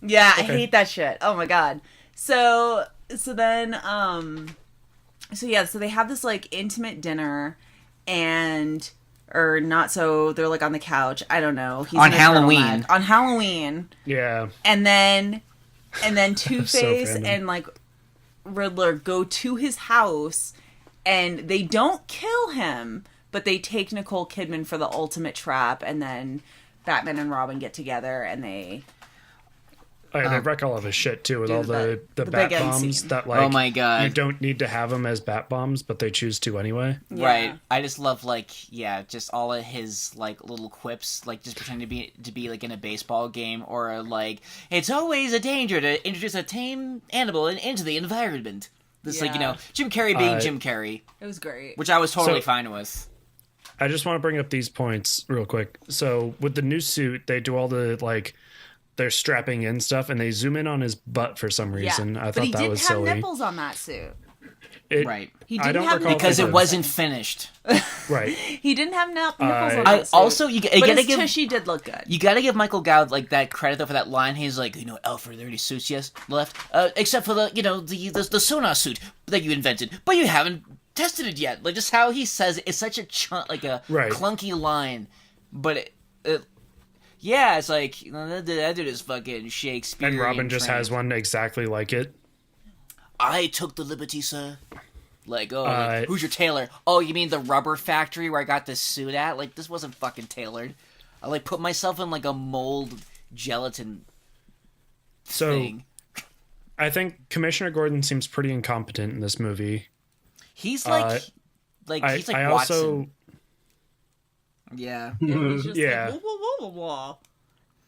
Yeah, I hate that shit. Oh my god. So then so they have this like intimate dinner, and or not, so they're like on the couch. I don't know. He's On in a Halloween. turtleneck. On Halloween. Yeah. And then Two-Face random. and like Riddler go to his house, and they don't kill him, but they take Nicole Kidman for the ultimate trap, and then Batman and Robin get together and they They wreck all of his shit, too, with do all the the bat big end bombs scene. that, like, Oh my God. you don't need to have them as bat bombs, but they choose to anyway. Yeah. Right. I just love just all of his like little quips, like just pretending to be like in a baseball game, or like it's always a danger to introduce a tame animal into the environment. This Yeah. Jim Carrey being Jim Carrey, It was great. which I was totally So- fine with. I just want to bring up these points real quick. So with the new suit, they do all the like they're strapping in stuff, and they zoom in on his butt for some reason. I but thought he that didn't was have silly. nipples on that suit. Right. He I didn't don't have recall nipples Because on it that wasn't suit. finished. Right. He didn't have nipples on I that suit. Also, you but gotta his give tushy did look good. you gotta give Michael Goud like that credit though for that line. He's like, Alfred, are there any suits left? Except for the sonar suit that you invented, but you haven't tested it yet. Like just how he says it's such a Right. clunky line, but yeah, it's like that dude is fucking Shakespeare. And Robin just has one exactly like it. I took the liberty, sir. Like, Uh, who's your tailor? Oh, you mean the rubber factory where I got this suit at? Like, this wasn't fucking tailored. I, like, put myself in, like, a mold gelatin So thing. I think Commissioner Gordon seems pretty incompetent in this movie. He's, like, he's like I Watson. also Yeah. He's just Yeah. like, whoa, whoa, whoa, whoa.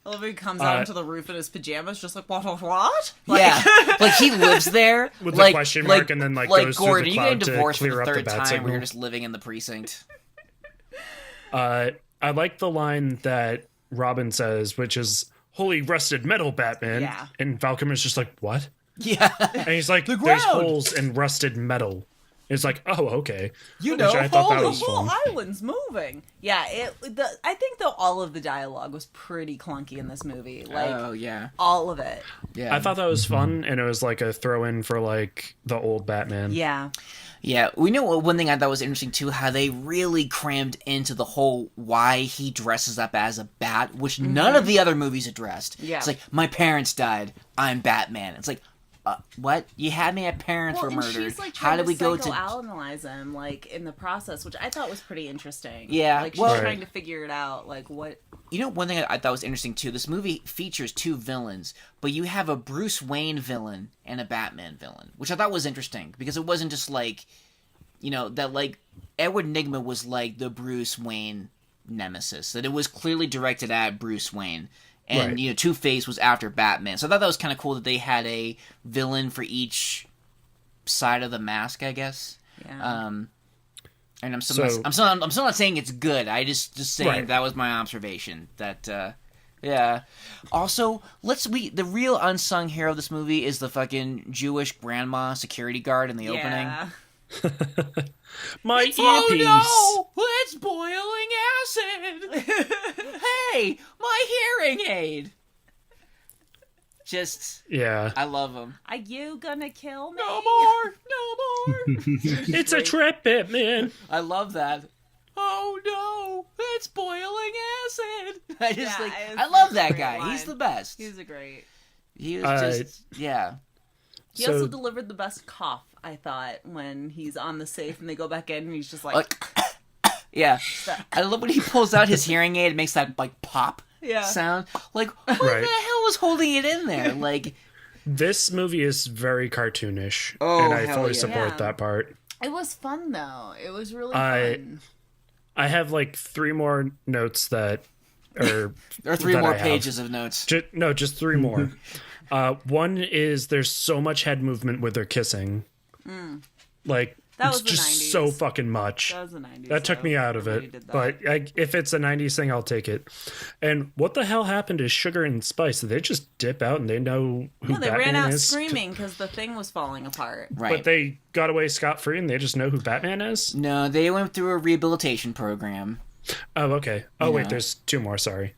I love how he comes out onto the roof in his pajamas, just like, what? Like, Yeah. Like, he lives there. With the like, question mark and then, like, goes through Gordon, the you getting cloud to divorced for clear the up the third bat time where signal. you're just living in the precinct. I like the line that Robin says, which is "Holy rusted metal, Batman!" Yeah. And Val Kilmer's just like, "What?" Yeah. And he's like, "There's ground." holes in rusted metal." It's like, "Oh, okay." You Which I thought that the was whole fun. island's moving. Yeah, I think though all of the dialogue was pretty clunky in this movie. Like Oh, yeah. all of it. Yeah. I thought that was fun, and it was like a throw-in for like the old Batman. Yeah. Yeah, we know one thing I thought was interesting too, how they really crammed into the whole why he dresses up as a bat, which none of the other movies addressed. Yeah. It's like, my parents died, I'm Batman. It's like, what? You had me at parents were and murdered. she's like How trying did we go to to? psychoanalyze him like in the process, which I thought was pretty interesting. Yeah, like she's well- trying to figure it out, like what. You know, one thing I thought was interesting too. This movie features two villains, but you have a Bruce Wayne villain and a Batman villain, which I thought was interesting because it wasn't just like, that like Edward Nygma was like the Bruce Wayne nemesis. That it was clearly directed at Bruce Wayne, and Right. Two-Face was after Batman. So I thought that was kind of cool that they had a villain for each side of the mask, I guess. Yeah. And I'm still not saying it's good. I just saying that was my observation. That yeah. Also, the real unsung hero of this movie is the fucking Jewish grandma security guard in the opening. My earpiece. Oh no! It's boiling acid. Hey, my hearing aid. Just I love him. Are you gonna kill me? No more. It's a trap, Batman. I love that. Oh no! It's boiling acid. I love that guy. Line. He's the best. He's a great. He was just He also delivered the best cough, I thought, when he's on the safe and they go back in and he's just like yeah. I love when he pulls out his hearing aid. It makes that like pop sound. Like what the hell was holding it in there? Like this movie is very cartoonish, and I fully support that part. It was fun though. It was really fun. I have like 3 more notes that are or 3 more pages of notes. Just 3 more. One is there's so much head movement with their kissing. Like that was it's just 90s. So fucking much. That was the 90s. That took me out of it. But if it's a 90s thing, I'll take it. And what the hell happened to Sugar and Spice? Did they just dip out and they know who Batman is? No, they ran out screaming because the thing was falling apart. Right. But they got away scot-free and they just know who Batman is? No, they went through a rehabilitation program. Oh, okay. Oh, wait, there's 2 more, sorry.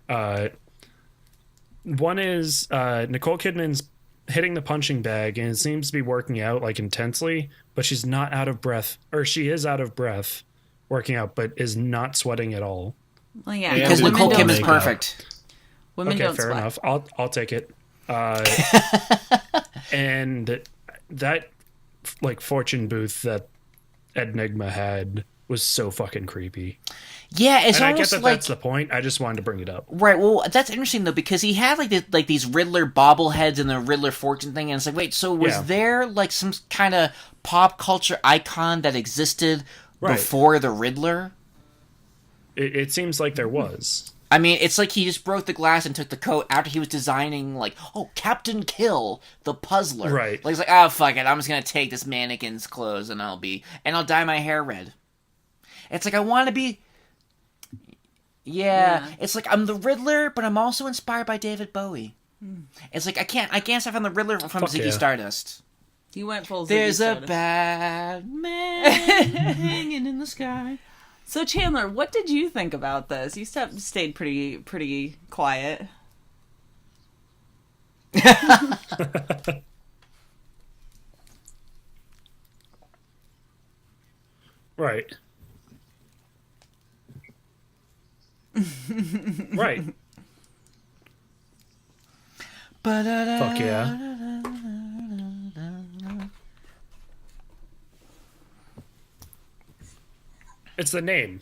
One is Nicole Kidman's hitting the punching bag and it seems to be working out like intensely, but she's not out of breath, or she is out of breath working out, but is not sweating at all. Well, yeah, because Nicole Kidman is perfect. Women don't fair sweat. enough. I'll take it. And that like fortune booth that Enigma had was so fucking creepy. Yeah, it's and almost I get that like that's the point. I just wanted to bring it up. Right. Well, that's interesting though because he had like these Riddler bobbleheads and the Riddler fortune thing, and it's like, wait, so was there like some kind of pop culture icon that existed before the Riddler? It seems like there was. I mean, it's like he just broke the glass and took the coat after he was designing, like, Captain Kill, the puzzler. Right. Like, he's like, oh, fuck it, I'm just gonna take this mannequin's clothes and I'll dye my hair red. It's like, I want to be... Yeah, it's like, I'm the Riddler, but I'm also inspired by David Bowie. It's like, I can't stop on the Riddler from Ziggy Stardust. You went full Ziggy There's Stardust. a bad man hanging in the sky. So Chandler, what did you think about this? You stayed pretty quiet. Right. Right. Fuck yeah. It's the name.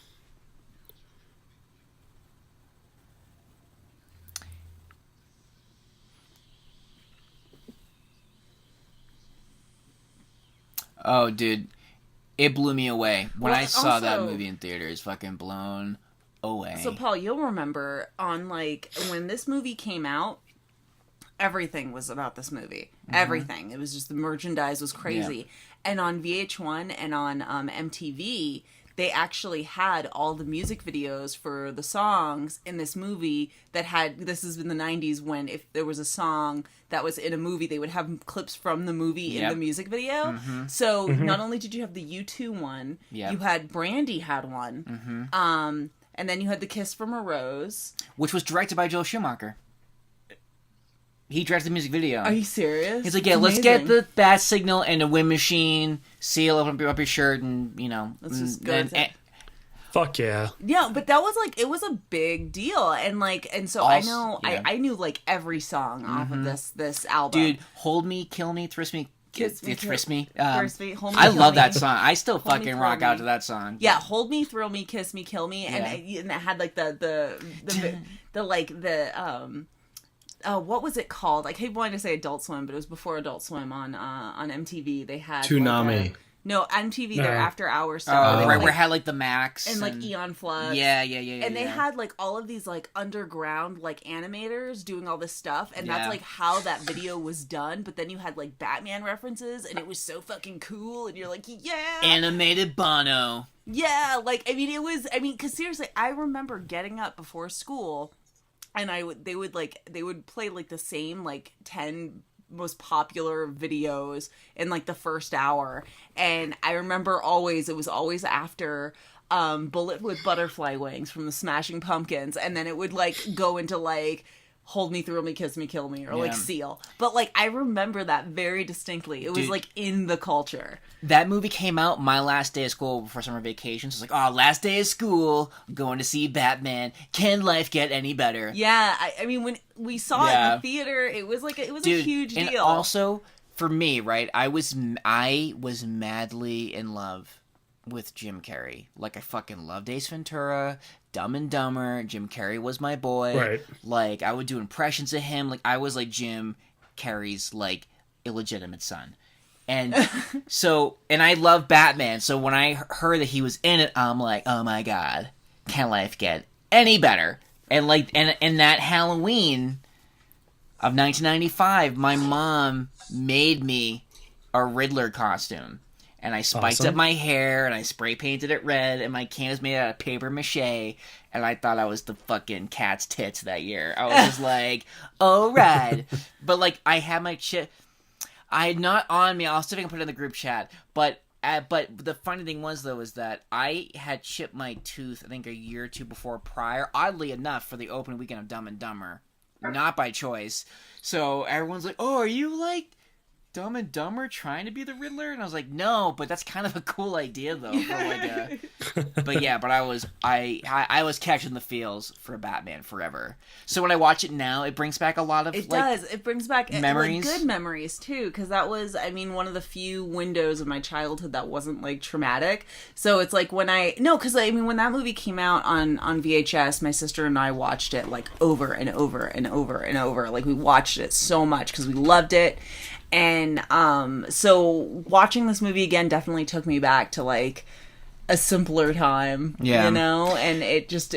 Oh, dude. It blew me away. When I saw that also- movie in theaters, fucking blown away. So Paul, you'll remember on like when this movie came out, everything was about this movie. Everything. It was just the merchandise was crazy. Yeah. And on VH1 and on MTV, they actually had all the music videos for the songs in this movie that had, this is in the 90s when if there was a song that was in a movie, they would have clips from the movie in the music video. So not only did you have the U2 one, you had Brandy had one. And then you had The Kiss from a Rose. Which was directed by Joel Schumacher. He directed the music video. Are you serious? He's like, yeah, let's get the bat signal and a wind machine, seal up your shirt, and, you know. Let's just go. Fuck yeah. Yeah, but that was like, it was a big deal. And like, and so Also, I know, yeah. I knew like every song off of this album. Dude, Hold Me, Kill Me, Thriss Me. Kiss Me, Thriss Me. Thriss Me, Hold Me, I Kill love Me. that song. I still Hold Me, fucking Thrill rock out Me. to that song. Yeah, Hold Me, Thrill Me, Kiss Me, Kill Me. And, Yeah. and it had like the what was it called? I keep wanting to say Adult Swim, but it was before Adult Swim on MTV. They had Toonami. No, MTV, their No. after hours Oh, stuff. right, Like, where it had like the Max and like Eon Flux. Yeah. And they had like all of these like underground like animators doing all this stuff, and that's Yeah. like how that video was done. But then you had like Batman references, and it was so fucking cool, and you're like, yeah, animated Bono. yeah. Like, I mean, it was. I mean, because seriously, I remember getting up before school, and they would play like the same like 10 most popular videos in like the first hour, and I remember it was always after Bullet with Butterfly Wings from the Smashing Pumpkins, and then it would like go into like Hold Me, Thrill Me, Kiss Me, Kill Me, or like Yeah. Seal. But like I remember that very distinctly. It was Dude. like in the culture. That movie came out my last day of school before summer vacation. So it's like, oh, last day of school, I'm going to see Batman. Can life get any better? Yeah, I mean when we saw it in the theater, it was like a huge deal. And also for me, right? I was madly in love with Jim Carrey. Like I fucking loved Ace Ventura, Dumb and Dumber. Jim Carrey was my boy. Right. Like I would do impressions of him. Like I was like Jim Carrey's like illegitimate son. And so, and I love Batman. So when I heard that he was in it, I'm like, oh my god, can life get any better? And like, and that Halloween of 1995, my mom made me a Riddler costume. And I spiked Awesome. up my hair, and I spray painted it red, and my can was made out of paper mache, and I thought I was the fucking cat's tits that year. I was just like, alright. But like, I had my chip. I had not on me. I'll see if I can put it in the group chat. But the funny thing was though is that I had chipped my tooth I think a year or two before prior. Oddly enough, for the opening weekend of Dumb and Dumber, not by choice. So everyone's like, "Oh, are you like Dumb and Dumber trying to be the Riddler?" And I was like, "No, but that's kind of a cool idea though." For like a... But yeah, but I was catching the feels for Batman Forever. So when I watch it now, it brings back a lot of It like, does. It brings back memories. like, good memories too, because that was, I mean, one of the few windows of my childhood that wasn't like traumatic. So it's like when because I mean, when that movie came out on VHS, my sister and I watched it like over and over and over and over. Like we watched it so much because we loved it. And so watching this movie again definitely took me back to like a simpler time, Yeah. you know, and it just,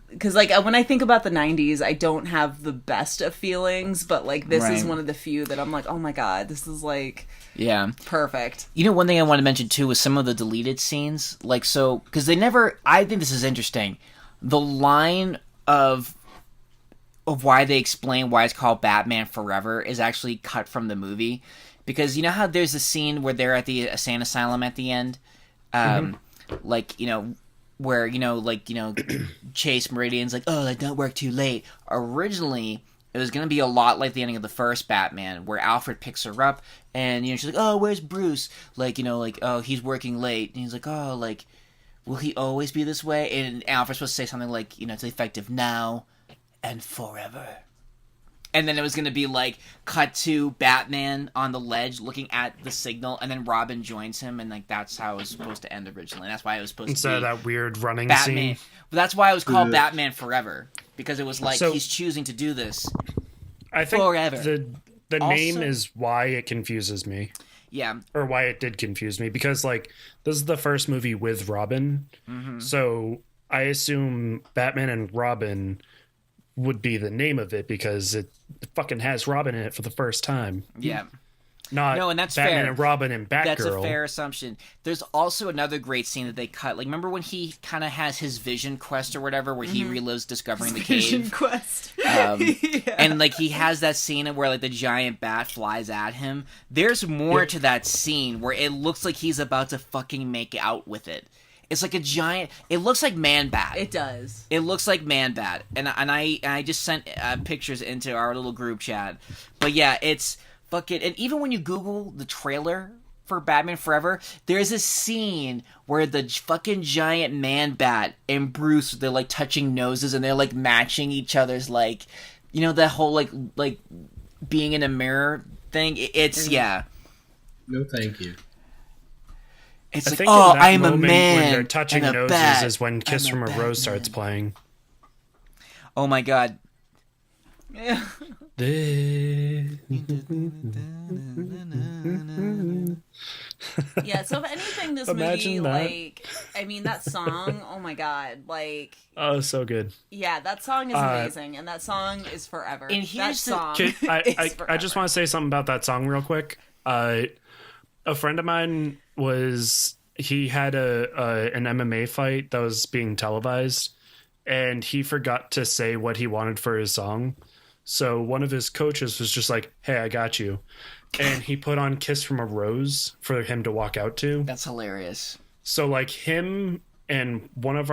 because like when I think about the 90s, I don't have the best of feelings, but like this is Right. one of the few that I'm like, oh my god, this is like yeah. perfect. You know, one thing I want to mention too was some of the deleted scenes. Like, so, because I think this is interesting. The line of why they explain why it's called Batman Forever is actually cut from the movie. Because you know how there's a scene where they're at the insane asylum at the end? Like, you know, where, you know, like, you know, Chase Meridian's like, oh, don't work too late. Originally, it was going to be a lot like the ending of the first Batman, where Alfred picks her up, and, you know, she's like, oh, where's Bruce? Like, you know, like, oh, he's working late. And he's like, oh, like, will he always be this way? And Alfred's supposed to say something like, you know, to the effect of now and forever. And then it was going to be, like, cut to Batman on the ledge looking at the signal, and then Robin joins him, and, like, that's how it was supposed to end originally. That's why it was supposed Instead to of be that weird running Batman. scene. But that's why it was called Yeah. Batman Forever. Because it was like, So- he's choosing to do this. I think Forever. the Also- name is why it confuses me. Yeah. Or why it did confuse me. Because, like, this is the first movie with Robin. Mm-hmm. So I assume Batman and Robin would be the name of it because it fucking has Robin in it for the first time. Yeah. Not No, and that's Batman fair. and Robin and Batgirl. That's a fair assumption. There's also another great scene that they cut. Like, remember when he kind of has his vision quest or whatever, where he relives discovering the Vision cave? Quest. And, like, he has that scene where, like, the giant bat flies at him. There's more to that scene where it looks like he's about to fucking make out with it. It's like a giant... It looks like Man-Bat. It does. It looks like Man-Bat. And I just sent pictures into our little group chat. But yeah, it's fucking... And even when you Google the trailer for Batman Forever, there's a scene where the fucking giant Man-Bat and Bruce, they're like touching noses and they're like matching each other's like... You know, that whole like being in a mirror thing? It's... Yeah. No, thank you. It's I like, think oh, in that I'm a moment man. when they're touching and a noses bat. is when Kiss I'm a from a Batman. Rose starts playing. Oh my god. Yeah. Yeah, so if anything, this Imagine movie, that. like, I mean, that song, oh my god, like, Oh, so good. yeah, that song is amazing, and that song is forever. And That here's the- song Okay, is I just want to say something about that song real quick. A friend of mine he had an MMA fight that was being televised, and he forgot to say what he wanted for his song. So one of his coaches was just like, "Hey, I got you," and he put on "Kiss from a Rose" for him to walk out to. That's hilarious. So like him and one of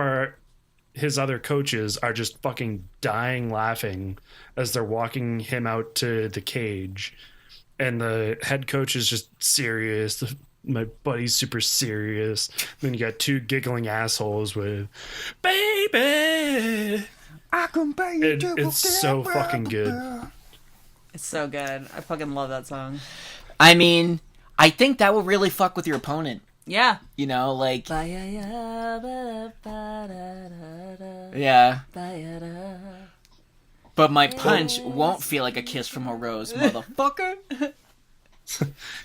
his other coaches are just fucking dying laughing as they're walking him out to the cage. And the head coach is just serious. My buddy's super serious. Then you got two giggling assholes with, "Baby, I can pay you to it's so fucking good." It's so good. I fucking love that song. I mean, I think that will really fuck with your opponent. Yeah. You know, like, yeah. But my punch won't feel like a kiss from a rose, motherfucker.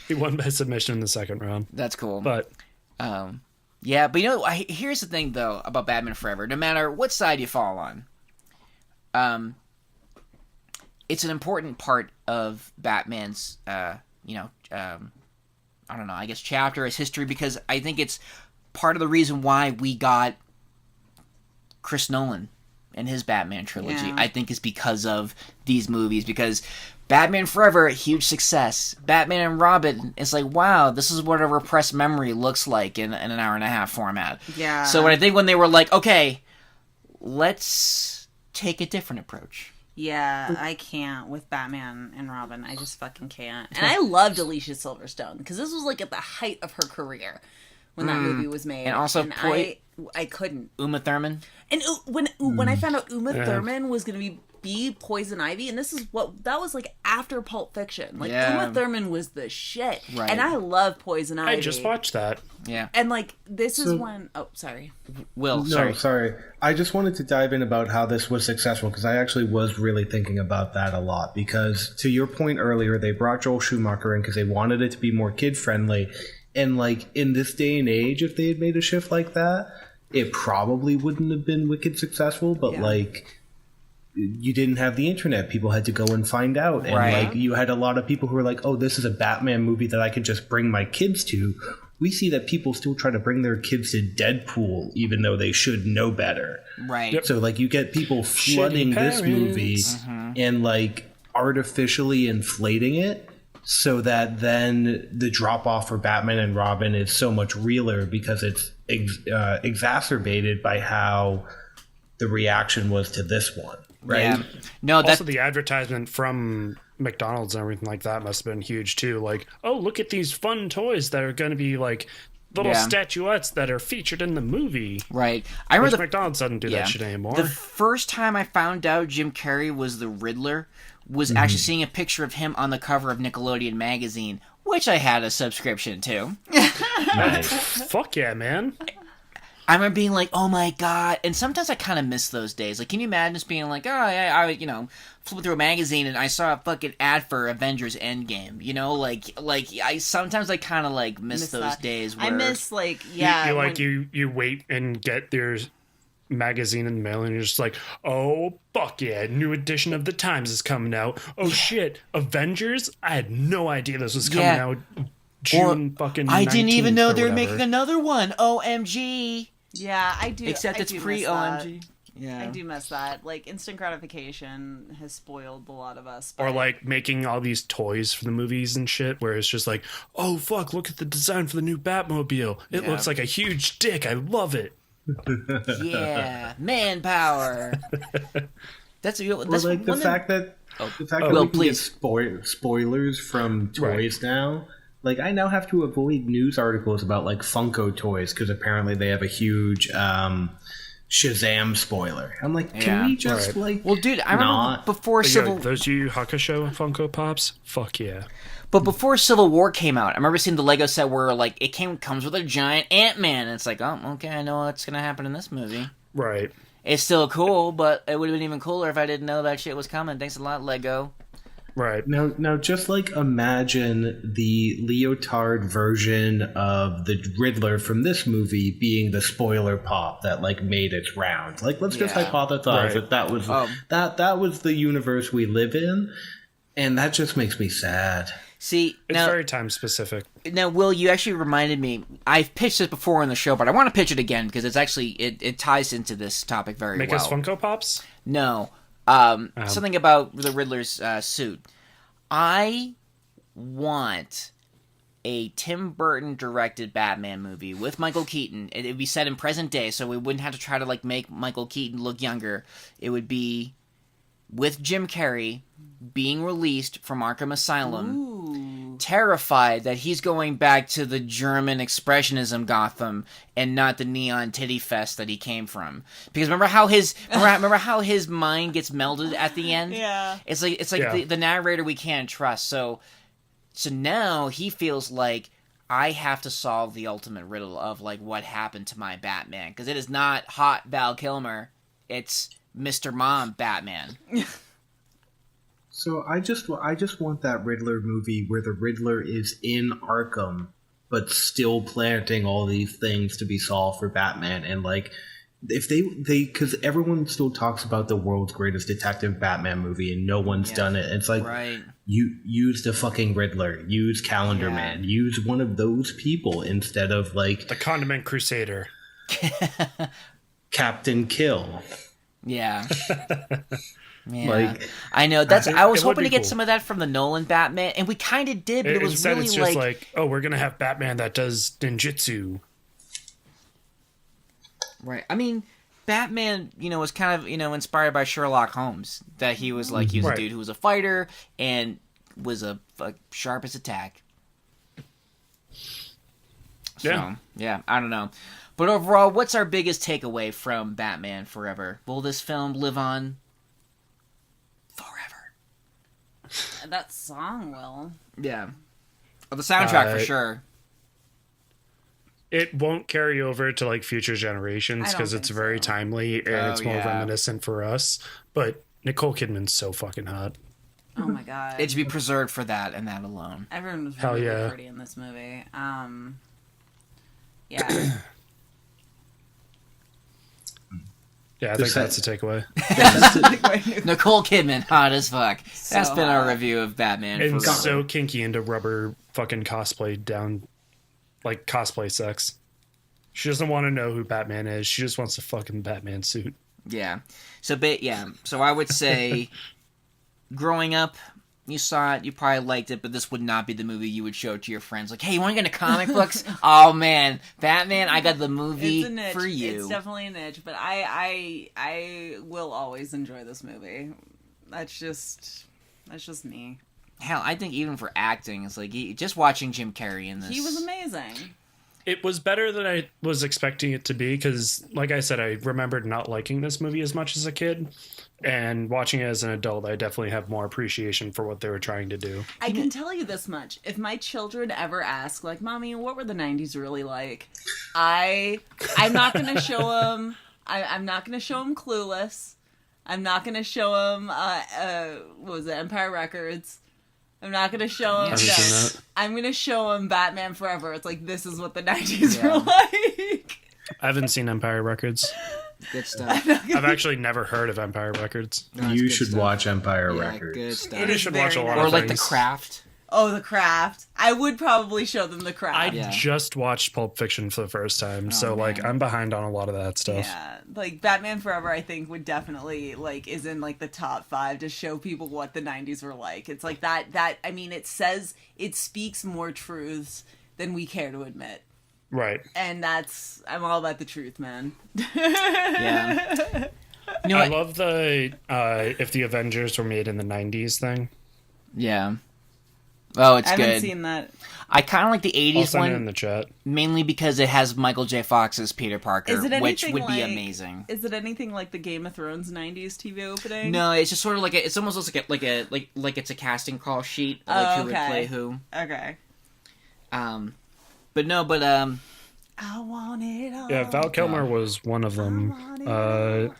He won by submission in the second round. That's cool. But Yeah, but you know, here's the thing though about Batman Forever. No matter what side you fall on, it's an important part of Batman's, I don't know, I guess chapter, his history, because I think it's part of the reason why we got Chris Nolan and his Batman trilogy. Yeah. I think is because of these movies, because Batman Forever, huge success. Batman and Robin, it's like, wow, this is what a repressed memory looks like in an hour and a half format. Yeah. So I think when they were like, okay, let's take a different approach. Yeah, I can't with Batman and Robin. I just fucking can't. And I loved Alicia Silverstone because this was like at the height of her career when that movie was made. And also I couldn't. Uma Thurman. And when I found out Uma Thurman was going to be Poison Ivy, and this is that was like after Pulp Fiction. Like Uma Thurman was the shit. Right. And I love Poison Ivy. I just watched that. Yeah. And like this is when sorry. Will, No, sorry. I just wanted to dive in about how this was successful because I actually was really thinking about that a lot. Because to your point earlier, they brought Joel Schumacher in because they wanted it to be more kid friendly. And like in this day and age, if they had made a shift like that, it probably wouldn't have been wicked successful. But like, you didn't have the internet. People had to go and find out. And like, you had a lot of people who were like, oh, this is a Batman movie that I could just bring my kids to. We see that people still try to bring their kids to Deadpool, even though they should know better. Right. Yep. So like, you get people flooding this movie and like artificially inflating it so that then the drop off for Batman and Robin is so much realer because it's exacerbated by how the reaction was to this one. Right. Yeah. No, Also, the advertisement from McDonald's and everything like that must have been huge too. Like, oh, look at these fun toys that are going to be like little statuettes that are featured in the movie. right. I remember McDonald's doesn't do that shit anymore. The first time I found out Jim Carrey was the Riddler was actually seeing a picture of him on the cover of Nickelodeon magazine, which I had a subscription to. Fuck yeah, man. I remember being like, oh my god. And sometimes I kind of miss those days. Like, can you imagine just being like, oh, I flipping through a magazine and I saw a fucking ad for Avengers Endgame. You know, I sometimes I kind of like miss those that. days where I miss like you wait and get their magazine in the mail and you're just like, oh fuck yeah, new edition of the Times is coming out. Oh shit, Avengers? I had no idea this was coming out June fucking 19th. I didn't even know they were making another one. OMG. Yeah, I do. Except it's pre-OMG. Yeah. I do miss that. Like, instant gratification has spoiled a lot of us. Or, like, making all these toys for the movies and shit, where it's just like, oh, fuck, look at the design for the new Batmobile. It looks like a huge dick. I love it. Yeah. Manpower. That's like the fact that we can get spoilers from toys now. Like, I now have to avoid news articles about, like, Funko toys, because apparently they have a huge Shazam spoiler. I'm like, can we just, like, well, dude, I remember before Civil... those Yu Yu Hakusho Funko Pops? Fuck yeah. But before Civil War came out, I remember seeing the Lego set where, like, it comes with a giant Ant-Man, and it's like, oh, okay, I know what's gonna happen in this movie. Right. It's still cool, but it would have been even cooler if I didn't know that shit was coming. Thanks a lot, Lego. Right. Now, just like imagine the leotard version of the Riddler from this movie being the spoiler pop that like made its round. Like, let's just Yeah. hypothesize Right. that was Oh. that was the universe we live in, and that just makes me sad. See, It's very time specific. now, Will, you actually reminded me. I've pitched it before on the show, but I want to pitch it again because it's actually it ties into this topic very Make well. us Funko Pops? No, something about the Riddler's suit. I want a Tim Burton directed Batman movie with Michael Keaton. It would be set in present day, so we wouldn't have to try to like make Michael Keaton look younger. It would be with Jim Carrey being released from Arkham Asylum, terrified that he's going back to the German expressionism Gotham and not the neon titty fest that he came from. Because remember how his mind gets melded at the end? Yeah. It's like the narrator we can't trust. So now he feels like I have to solve the ultimate riddle of like what happened to my Batman, because it is not hot Val Kilmer, it's Mr. Mom Batman. So I just want that Riddler movie where the Riddler is in Arkham, but still planting all these things to be solved for Batman. And like, if they because everyone still talks about the world's greatest detective Batman movie, and no one's done it. It's like, Right. you use the fucking Riddler, use Calendar Man, use one of those people instead of like The Condiment Crusader. Captain Kill. Yeah. Yeah. Like, I know. That's. I was it would hoping to be get cool. some of that from the Nolan Batman, and we kind of did, but it was Instead, really it's just like, oh, we're going to have Batman that does ninjutsu. right. I mean, Batman, was kind of inspired by Sherlock Holmes. That he was like he was Right. a dude who was a fighter and was a sharpest attack. So, Yeah. I don't know. But overall, what's our biggest takeaway from Batman Forever? Will this film live on forever? That song will. Yeah. Well, the soundtrack for Uh, sure. It won't carry over to like future generations I don't because it's think very so. timely and Oh, it's more yeah. reminiscent for us. But Nicole Kidman's so fucking hot. Oh my god. It should be preserved for that and that alone. Everyone was Hell really yeah. pretty in this movie. Yeah. Yeah, I think that's the takeaway. Nicole Kidman, hot as fuck. That's So been our hot. review of Batman And Forever. so kinky into rubber fucking cosplay down, like cosplay sex. She doesn't want to know who Batman is. She just wants a fucking Batman suit. Yeah. So I would say, growing up, you saw it, you probably liked it, but this would not be the movie you would show to your friends. Like, hey, you want to get into comic books? Oh man, Batman! I got the movie It's a niche. for you. It's definitely a niche, but I will always enjoy this movie. That's just me. Hell, I think even for acting, it's like just watching Jim Carrey in this. He was amazing. It was better than I was expecting it to be because, like I said, I remembered not liking this movie as much as a kid. And watching it as an adult, I definitely have more appreciation for what they were trying to do. I can tell you this much. If my children ever ask, like, Mommy, what were the 90s really like? I'm not going to show them... I'm not going to show them Clueless. I'm not going to show them, what was it, Empire Records. I'm not going to show them... Have you seen that? I'm going to show them Batman Forever. It's like, this is what the 90s Yeah. were like. I haven't seen Empire Records. good stuff. I've actually nenever heard of Empire Records. No, it's You good should stuff. watch Empire Yeah, Records. good stuff. It You is should very watch a lot nice. Or of like The things. Craft. Oh, The Craft. I would probably show them The I Craft. Yeah. just watched Pulp Fiction for the first time, so like man. I'm behind on a lot of that stuff. Yeah, like Batman Forever, I think would definitely like is in like the top 5 to show people what the 90s were like. It's like that. I mean, it speaks more truths than we care to admit, Right. and I'm all about the truth, man. Yeah. You know I what? love the if the Avengers were made in the 90s thing. Yeah. Oh, it's I haven't good. seen that. I kind of like the I'll 80s send it in one, the chat. mainly because it has Michael J. Fox as Peter Parker, Is it which anything would be like- amazing. Is it anything like the Game of Thrones 90s TV opening? No, it's just sort of like it's almost like it's a casting call sheet of like Oh, who would okay. play who. Okay. But I want it all. Yeah, Val Kilmer was one of them.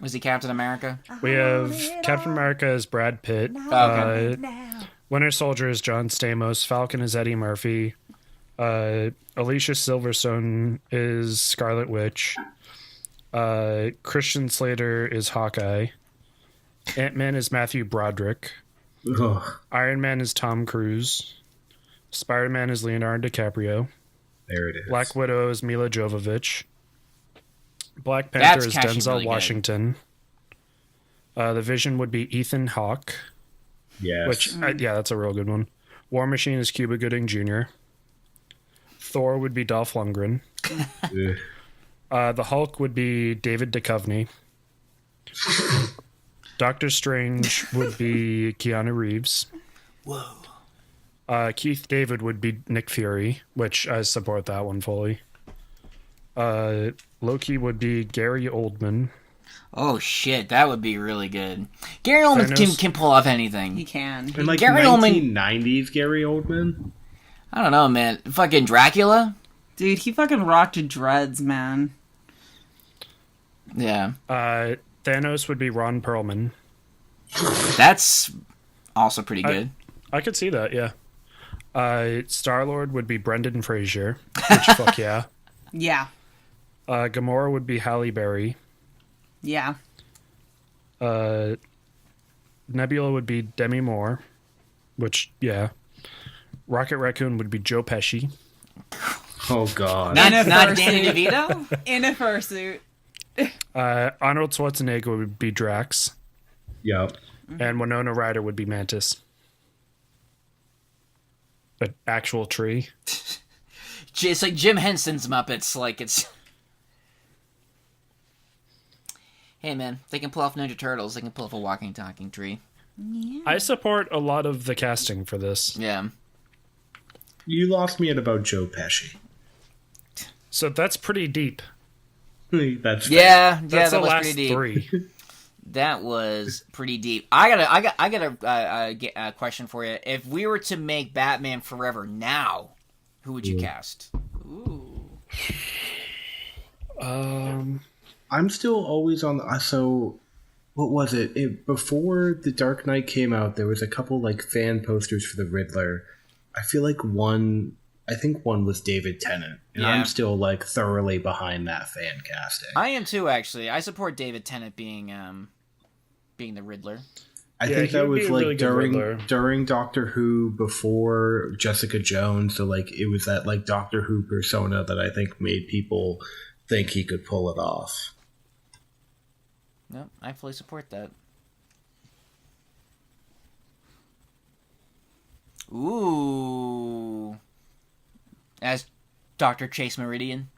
was he Captain America? We have Captain America as Brad Pitt. Okay. Now. Winter Soldier is John Stamos. Falcon is Eddie Murphy. Alicia Silverstone is Scarlet Witch. Christian Slater is Hawkeye. Ant-Man is Matthew Broderick. Ugh, Iron Man is Tom Cruise. Spider-Man is Leonardo DiCaprio. there it is. Black Widow is Mila Jovovich. Black Panther That's is catchy, Denzel really good. Washington. The Vision would be Ethan Hawke, Yes. which, yeah, that's a real good one. War Machine is Cuba Gooding Jr. Thor would be Dolph Lundgren. Ugh. The Hulk would be David Duchovny. Doctor Strange would be Keanu Reeves. Whoa. Keith David would be Nick Fury, which I support that one fully. Loki would be Gary Oldman. Oh shit, that would be really good. Gary Oldman Thanos. can pull off anything. He can. In like Gary Oldman- 1990s Gary Oldman? I don't know, man. Fucking Dracula. Dude, he fucking rocked dreads, man. Yeah, Thanos would be Ron Perlman. that's also pretty good. I could see that, yeah. Star-Lord would be Brendan Fraser, which fuck yeah. Yeah. Gamora would be Halle Berry. Yeah. Nebula would be Demi Moore, which, yeah. Rocket Raccoon would be Joe Pesci. Oh, God. Not, In a not fursuit. Danny DeVito. In a fursuit. Arnold Schwarzenegger would be Drax. Yep. And Winona Ryder would be Mantis. An actual tree. It's like Jim Henson's Muppets. Like it's. Hey man, they can pull off Ninja Turtles. They can pull off a walking, talking tree. I support a lot of the casting for this. Yeah. You lost me at about Joe Pesci. So that's pretty deep. That's Yeah, That's that the was last pretty deep. three. That was pretty deep. I got a question for you. If we were to make Batman Forever now, who would you cast? Ooh. I'm still always on the. So, what was it? Before The Dark Knight came out, there was a couple like fan posters for the Riddler. I feel like I think one was David Tennant, and Yeah. I'm still like thoroughly behind that fan casting. I am too, actually. I support David Tennant being the Riddler. I Yeah, think he that would was be a like really good Riddler. during Doctor Who before Jessica Jones, so like it was that like Doctor Who persona that I think made people think he could pull it off. No, I fully support that. Ooh. As Dr. Chase Meridian.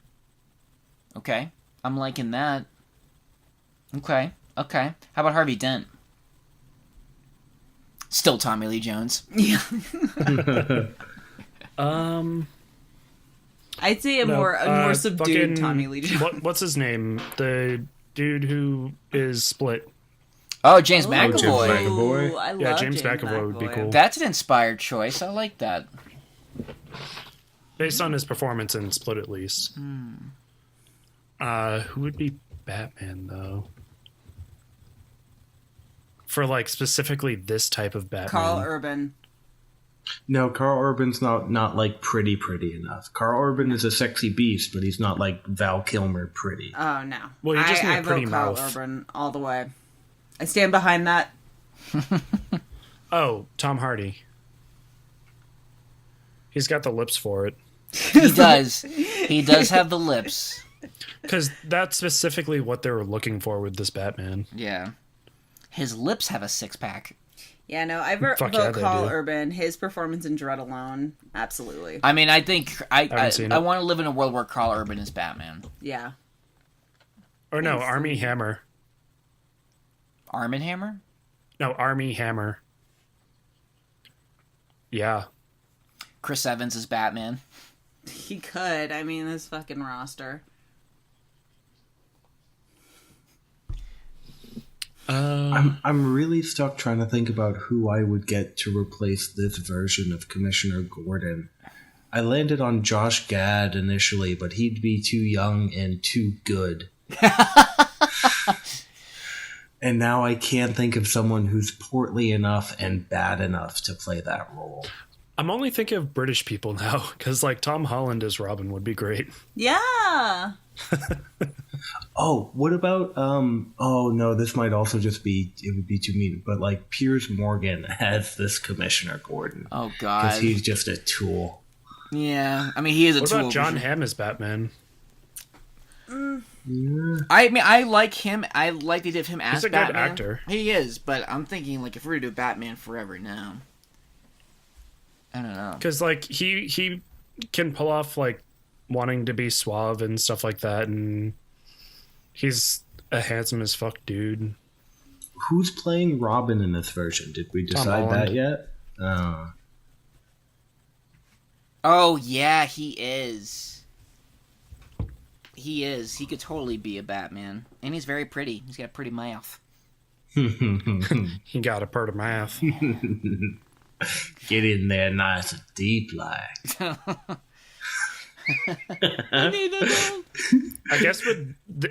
Okay. I'm liking that. Okay. How about Harvey Dent? Still Tommy Lee Jones. Yeah. Um, I'd say a no, more subdued fucking- Tommy Lee Jones. what's his name? The dude who is Split. Oh, James Ooh, McAvoy. McAvoy. I love Yeah, James McAvoy would be cool. That's an inspired choice. I like that. Based on his performance in Split, at least. Who would be Batman, though? For, like, specifically this type of Batman. Carl Urban. No, Carl Urban's not like pretty enough. Carl Urban is a sexy beast, but he's not like Val Kilmer pretty. Oh no. Well, you just need a I pretty vote Carl mouth. Urban all the way. I stand behind that. Oh, Tom Hardy. He's got the lips for it. He does. He does have the lips. Because that's specifically what they were looking for with this Batman. Yeah. His lips have a six-pack. Yeah, no, I Fuck vote yeah, they Carl do. Urban. His performance in Dread alone, absolutely. I mean, I think haven't seen I it. want to live in a world where Carl Urban is Batman. Yeah. Or no, Yes. Army Hammer. Arm and Hammer? No, Army Hammer. Yeah. Chris Evans is Batman. He could. I mean, this fucking roster. I'm really stuck trying to think about who I would get to replace this version of Commissioner Gordon. I landed on Josh Gad initially, but he'd be too young and too good. And now I can't think of someone who's portly enough and bad enough to play that role. I'm only thinking of British people now, because like Tom Holland as Robin would be great. Yeah. Oh, what about oh no, this might also just be, it would be too mean, but like Piers Morgan as this Commissioner Gordon. Oh God, because he's just a tool. Yeah, I mean he is a What tool. about John Hamm as Batman? I mean, I like him. I like the idea of him as He's a Batman. good actor. He is, but I'm thinking like if we were to do Batman Forever now, I don't know. Because like he can pull off like wanting to be suave and stuff like that, and he's a handsome as fuck dude. Who's playing Robin in this version? Did we decide that yet? Oh yeah, he is. He is. He could totally be a Batman, and he's very pretty. He's got a pretty mouth. He got a part of mouth. Get in there nice and deep like. I guess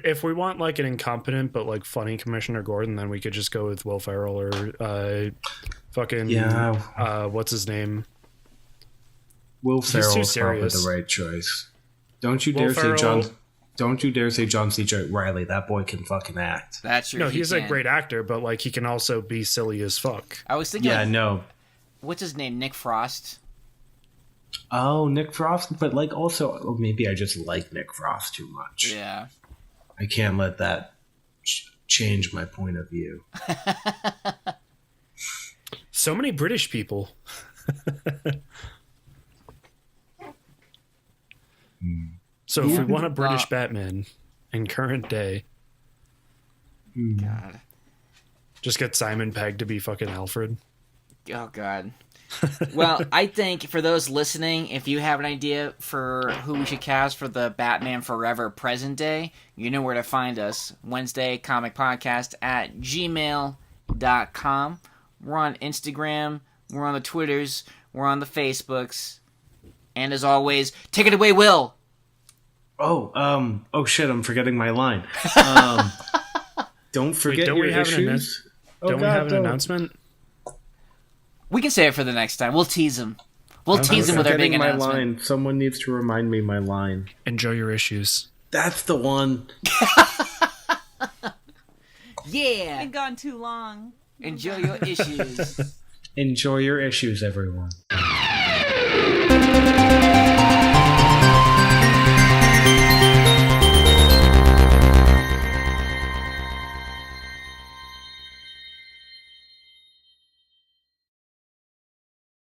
if we want like an incompetent but like funny Commissioner Gordon, then we could just go with Will Ferrell or what's his name? Will Ferrell too is probably serious. the right choice. Don't you Will dare Ferrell- say John. Don't you dare say John C. Reilly. That boy can fucking act. That's true. No, he he's can. a great actor, but like he can also be silly as fuck. I was thinking. Yeah, like, no. what's his name? Nick Frost. Oh, Nick Frost, but like also, oh, maybe I just like Nick Frost too much. Yeah. I can't let that change my point of view. So many British people. So if we want a British Batman in current day, God. just get Simon Pegg to be fucking Alfred. Oh God. Well, I think for those listening, if you have an idea for who we should cast for the Batman Forever present day, you know where to find us. Wednesday Comic Podcast at gmail.com. We're on Instagram. We're on the Twitters. We're on the Facebooks. And as always, take it away, Will. Oh shit, I'm forgetting my line. Don't forget don't your we have issues. Don't we have an announcement? We can say it for the next time. We'll tease him. We'll tease him with our big my announcement. line. Someone needs to remind me my line. Enjoy your issues. That's the one. Yeah. Been gone too long. Enjoy your issues. Enjoy your issues, everyone.